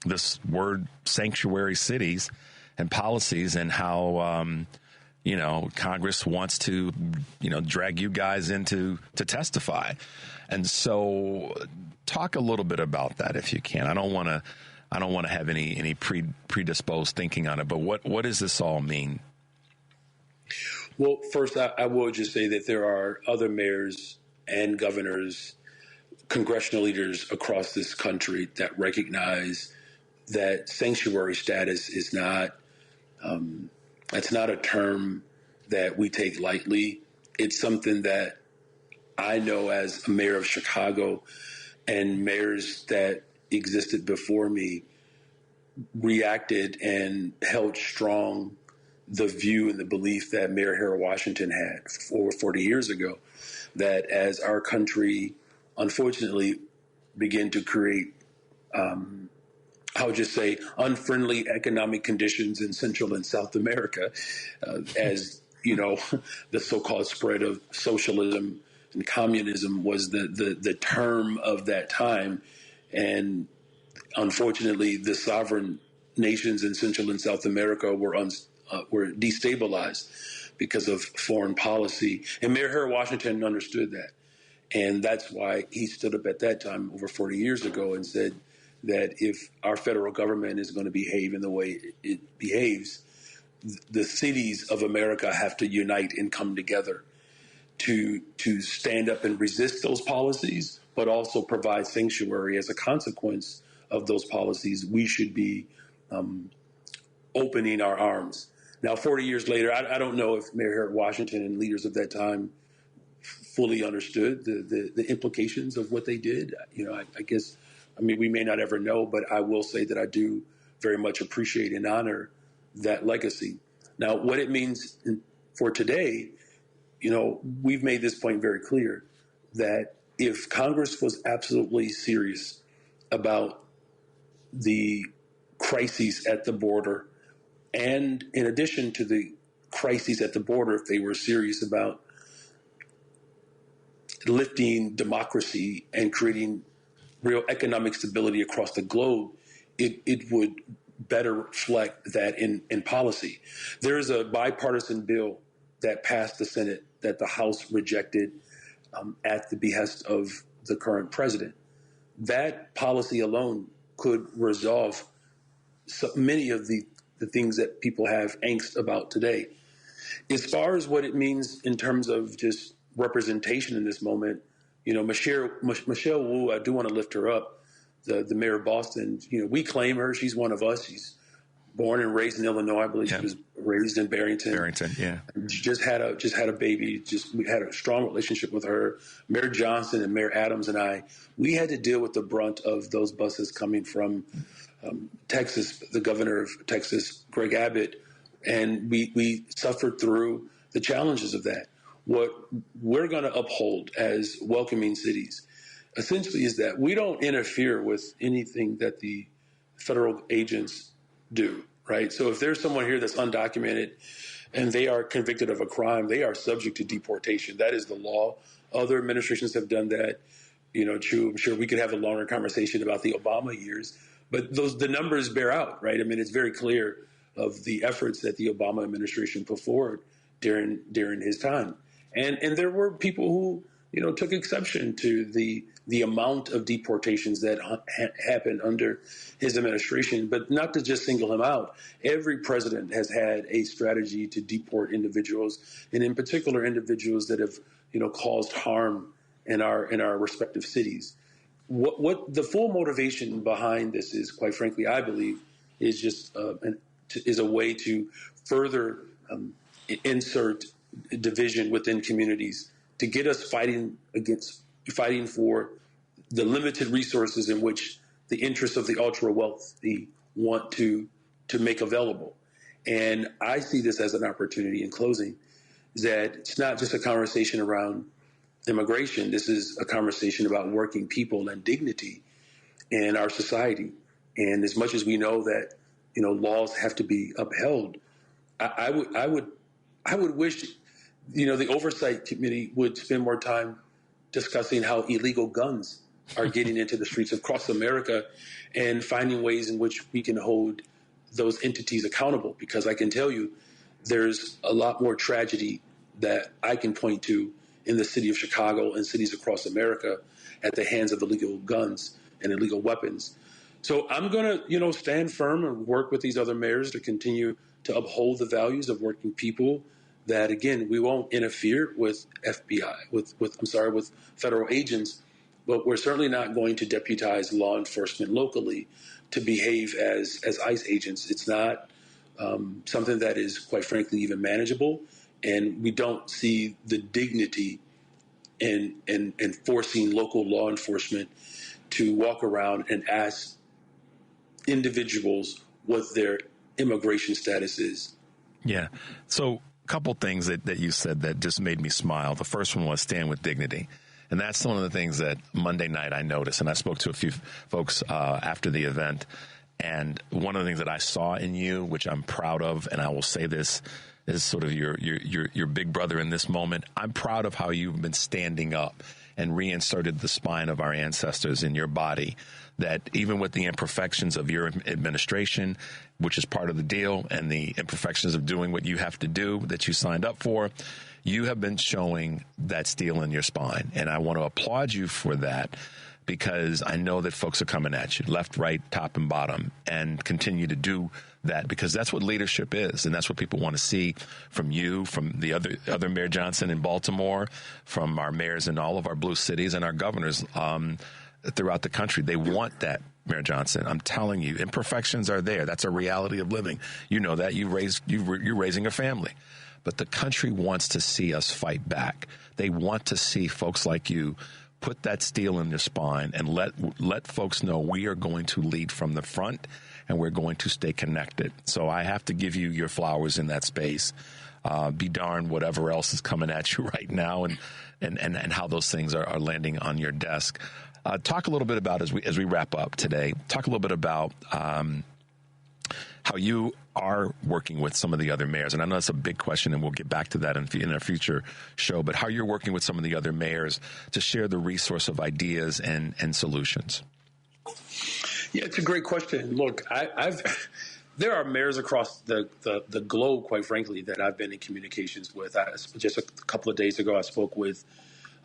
this word sanctuary cities and policies, and how, Congress wants to, drag you guys into to testify. And so Talk a little bit about that if you can. I don't want to have any predisposed thinking on it, but what does this all mean? Well, first, I will just say that there are other mayors and governors, congressional leaders across this country that recognize that sanctuary status is not, it's not a term that we take lightly. It's something that I know as a mayor of Chicago and mayors that existed before me reacted and held strong the view and the belief that Mayor Harold Washington had over 40 years ago, that as our country unfortunately began to create, I would just say, unfriendly economic conditions in Central and South America, as you know, the so-called spread of socialism and communism was the term of that time, and unfortunately, the sovereign nations in Central and South America were destabilized because of foreign policy. And Mayor Harold Washington understood that. And that's why he stood up at that time over 40 years ago and said that if our federal government is going to behave in the way it behaves, the cities of America have to unite and come together to stand up and resist those policies, but also provide sanctuary as a consequence of those policies. We should be opening our arms. Now, 40 years later, I don't know if Mayor Harold Washington and leaders of that time fully understood the implications of what they did. You know, I guess, I mean, we may not ever know, but I will say that I do very much appreciate and honor that legacy. Now, what it means for today, you know, we've made this point very clear that if Congress was absolutely serious about the crises at the border, and in addition to the crises at the border, if they were serious about lifting democracy and creating real economic stability across the globe, it would better reflect that in policy. There is a bipartisan bill that passed the Senate that the House rejected at the behest of the current president. That policy alone could resolve many of the things that people have angst about today. As far as what it means in terms of just representation in this moment, you know, Michelle Wu, I do want to lift her up, the mayor of Boston. You know, we claim her. She's one of us. She's born and raised in Illinois. I believe she was raised in Barrington. Barrington, yeah. She just had a baby. We had a strong relationship with her. Mayor Johnson and Mayor Adams and I, we had to deal with the brunt of those buses coming from Texas, the governor of Texas, Greg Abbott, and we suffered through the challenges of that. What we're going to uphold as welcoming cities essentially is that we don't interfere with anything that the federal agents do, right? So if there's someone here that's undocumented and they are convicted of a crime, they are subject to deportation. That is the law. Other administrations have done that. You know, I'm sure we could have a longer conversation about the Obama years, but the numbers bear out, right? I mean, it's very clear of the efforts that the Obama administration put forward during his time. And there were people who, you know, took exception to the amount of deportations that happened under his administration, but not to just single him out. Every president has had a strategy to deport individuals, and in particular individuals that have, you know, caused harm in our respective cities. What the full motivation behind this is, quite frankly, I believe, is just is a way to further insert division within communities to get us fighting for the limited resources in which the interests of the ultra wealthy want to make available. And I see this as an opportunity, in closing, that it's not just a conversation around immigration. This is a conversation about working people and dignity in our society. And as much as we know that, you know, laws have to be upheld, I would wish, you know, the oversight committee would spend more time discussing how illegal guns are getting into the streets across America and finding ways in which we can hold those entities accountable. Because I can tell you there's a lot more tragedy that I can point to in the city of Chicago and cities across America at the hands of illegal guns and illegal weapons. So I'm going to, stand firm and work with these other mayors to continue to uphold the values of working people. That again, we won't interfere with FBI, with federal agents, but we're certainly not going to deputize law enforcement locally to behave as ICE agents. It's not something that is, quite frankly, even manageable, and we don't see the dignity in forcing local law enforcement to walk around and ask individuals what their immigration status is. Yeah. So a couple things that you said that just made me smile. The first one was stand with dignity. And that's one of the things that Monday night I noticed. And I spoke to a few folks after the event. And one of the things that I saw in you, which I'm proud of, and I will say this as sort of your big brother in this moment, I'm proud of how you've been standing up and reinserted the spine of our ancestors in your body, that even with the imperfections of your administration, which is part of the deal, and the imperfections of doing what you have to do that you signed up for, you have been showing that steel in your spine. And I want to applaud you for that, because I know that folks are coming at you left, right, top, and bottom, and continue to do that, because that's what leadership is. And that's what people want to see from you, from the other Mayor Johnson in Baltimore, from our mayors in all of our blue cities, and our governors throughout the country. They want that, Mayor Johnson. I'm telling you, imperfections are there. That's a reality of living. You know that. You're raising a family. But the country wants to see us fight back. They want to see folks like you put that steel in your spine and let folks know we are going to lead from the front, and we're going to stay connected. So I have to give you your flowers in that space. Be darned whatever else is coming at you right now, and how those things are landing on your desk. Talk a little bit about, as we wrap up today, talk a little bit about how you are working with some of the other mayors. And I know that's a big question, and we'll get back to that in a future show, but how you're working with some of the other mayors to share the resource of ideas and solutions. Yeah, it's a great question. Look, there are mayors across the globe, quite frankly, that I've been in communications with. Just a couple of days ago, I spoke with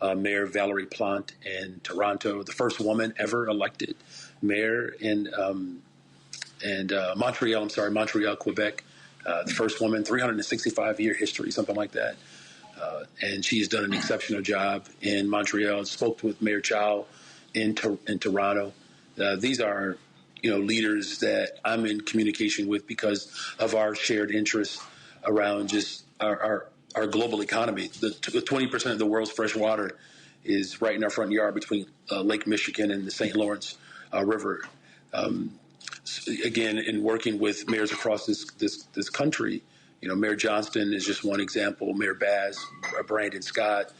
Mayor Valerie Plante in Toronto, the first woman ever elected mayor in Montreal, Quebec, the first woman, 365-year history, something like that. And she's done an exceptional job in Montreal. Spoke with Mayor Chow in Toronto. These are, leaders that I'm in communication with because of our shared interests around just our global economy. The 20% of the world's fresh water is right in our front yard between Lake Michigan and the St. Lawrence River. Again, in working with mayors across this country, Mayor Johnston is just one example. Mayor Baz, Brandon Scott,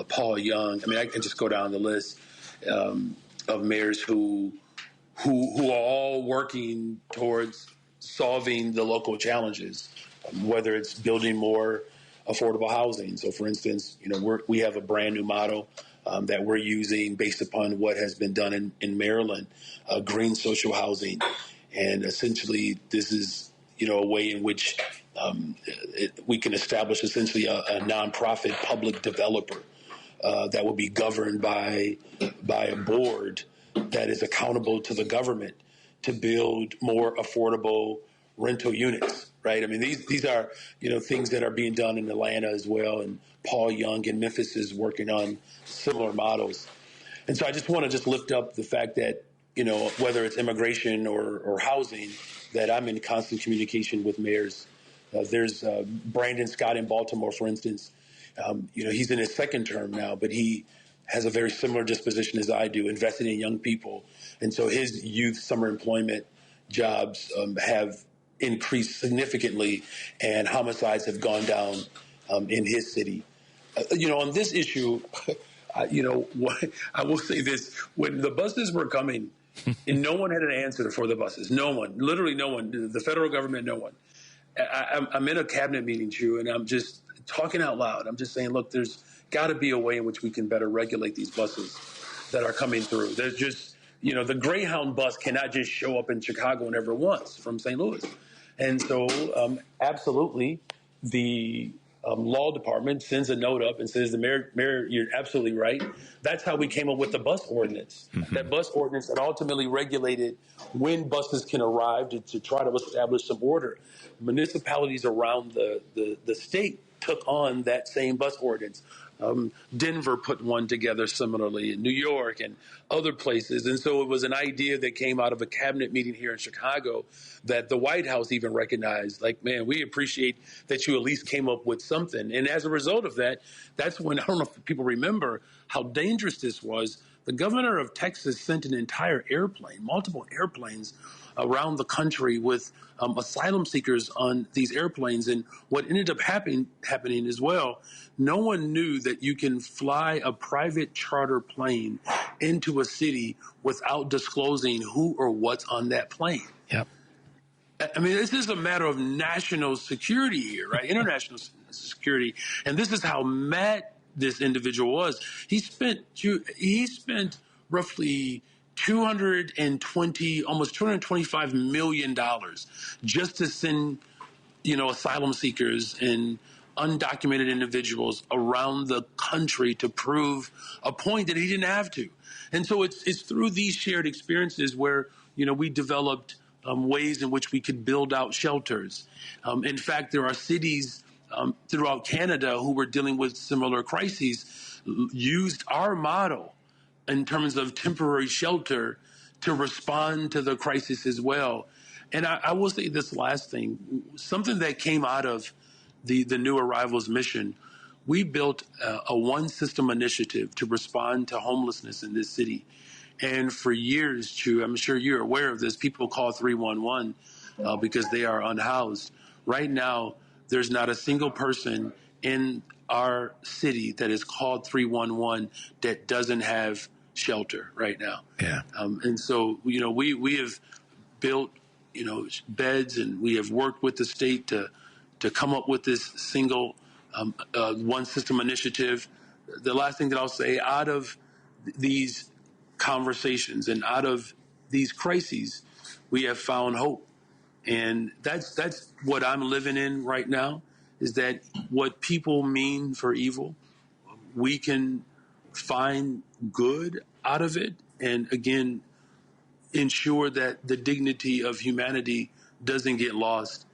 Paul Young. I mean, I can just go down the list of mayors who are all working towards solving the local challenges, whether it's building more affordable housing. So, for instance, we have a brand new model that we're using based upon what has been done in Maryland, green social housing. And essentially, this is, a way in which we can establish essentially a nonprofit public developer that will be governed by a board that is accountable to the government to build more affordable rental units, right? I mean, these are, things that are being done in Atlanta as well. And Paul Young in Memphis is working on similar models. And so I just want to lift up the fact that, whether it's immigration or housing, that I'm in constant communication with mayors. There's Brandon Scott in Baltimore, for instance. He's in his second term now, but he has a very similar disposition as I do, investing in young people. And so his youth summer employment jobs have increased significantly, and homicides have gone down in his city. On this issue, I will say this. When the buses were coming, and no one had an answer for the buses. No one, literally no one, the federal government, no one. I'm in a cabinet meeting, Drew, and I'm just talking out loud. I'm just saying, look, there's got to be a way in which we can better regulate these buses that are coming through. There's just, the Greyhound bus cannot just show up in Chicago whenever it wants from St. Louis. And so, absolutely, the law department sends a note up and says, Mayor, you're absolutely right. That's how we came up with the bus ordinance. Mm-hmm. That bus ordinance that ultimately regulated when buses can arrive to try to establish some order. Municipalities around the state took on that same bus ordinance. Denver put one together similarly, in New York and other places. And so it was an idea that came out of a cabinet meeting here in Chicago that the White House even recognized, like, man, we appreciate that you at least came up with something. And as a result of that, that's when, I don't know if people remember how dangerous this was. The governor of Texas sent an entire airplane, multiple airplanes around the country with asylum seekers on these airplanes. And what ended up happening as well, no one knew that you can fly a private charter plane into a city without disclosing who or what's on that plane. Yep. I mean, this is a matter of national security here, right? International security. And this is how mad this individual was. He spent roughly almost $225 million just to send, asylum seekers and undocumented individuals around the country to prove a point that he didn't have to. And so it's through these shared experiences where, we developed ways in which we could build out shelters. In fact, there are cities throughout Canada who were dealing with similar crises, used our model in terms of temporary shelter to respond to the crisis as well. And I will say this last thing, something that came out of the new arrivals mission. We built a one system initiative to respond to homelessness in this city. And for years, Chu, I'm sure you're aware of this, people call 311 because they are unhoused. Right now, there's not a single person in our city that is called 311 that doesn't have shelter right now. Yeah. And so, we have built, beds, and we have worked with the state to come up with this single one system initiative. The last thing that I'll say, out of these conversations and out of these crises, we have found hope. And that's what I'm living in right now, is that what people mean for evil, we can find good out of it. And again, ensure that the dignity of humanity doesn't get lost,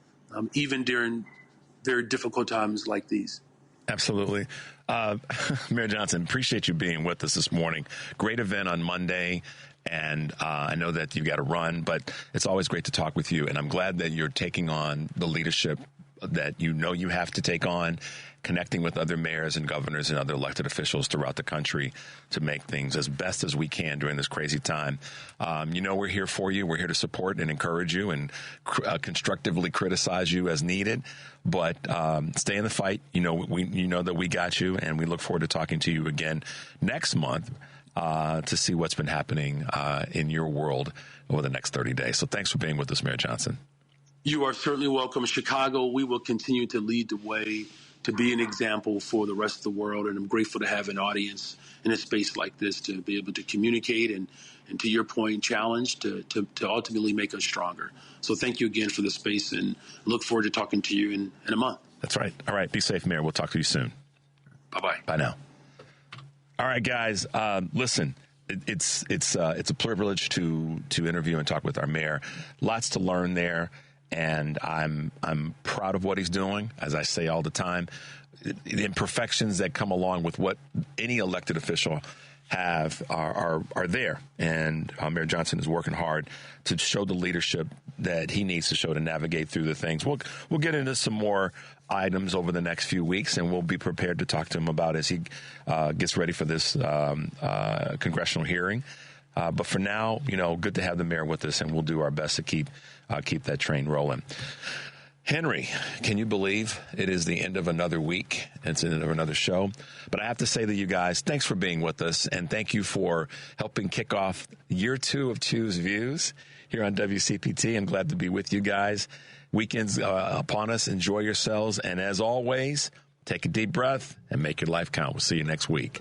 even during very difficult times like these. Absolutely. Mayor Johnson, appreciate you being with us this morning. Great event on Monday. And I know that you've got to run, but it's always great to talk with you. And I'm glad that you're taking on the leadership that you have to take on, connecting with other mayors and governors and other elected officials throughout the country to make things as best as we can during this crazy time. We're here for you. We're here to support and encourage you and constructively criticize you as needed. But stay in the fight. We know that we got you, and we look forward to talking to you again next month to see what's been happening in your world over the next 30 days. So thanks for being with us, Mayor Johnson. You are certainly welcome. Chicago, we will continue to lead the way, to be an example for the rest of the world. And I'm grateful to have an audience in a space like this to be able to communicate and to your point, challenge to ultimately make us stronger. So thank you again for the space, and look forward to talking to you in a month. That's right. All right. Be safe, Mayor. We'll talk to you soon. Bye-bye. Bye now. All right, guys. Listen, it's a privilege to interview and talk with our mayor. Lots to learn there. And I'm proud of what he's doing. As I say all the time, the imperfections that come along with what any elected official have are there. And Mayor Johnson is working hard to show the leadership that he needs to show to navigate through the things. We'll get into some more items over the next few weeks, and we'll be prepared to talk to him about as he gets ready for this congressional hearing. But for now, good to have the mayor with us, and we'll do our best to keep that train rolling. Henry, can you believe it is the end of another week? It's the end of another show. But I have to say to you guys, thanks for being with us, and thank you for helping kick off year 2 of Chu's Views here on WCPT. I'm glad to be with you guys. Weekends upon us. Enjoy yourselves. And as always, take a deep breath and make your life count. We'll see you next week.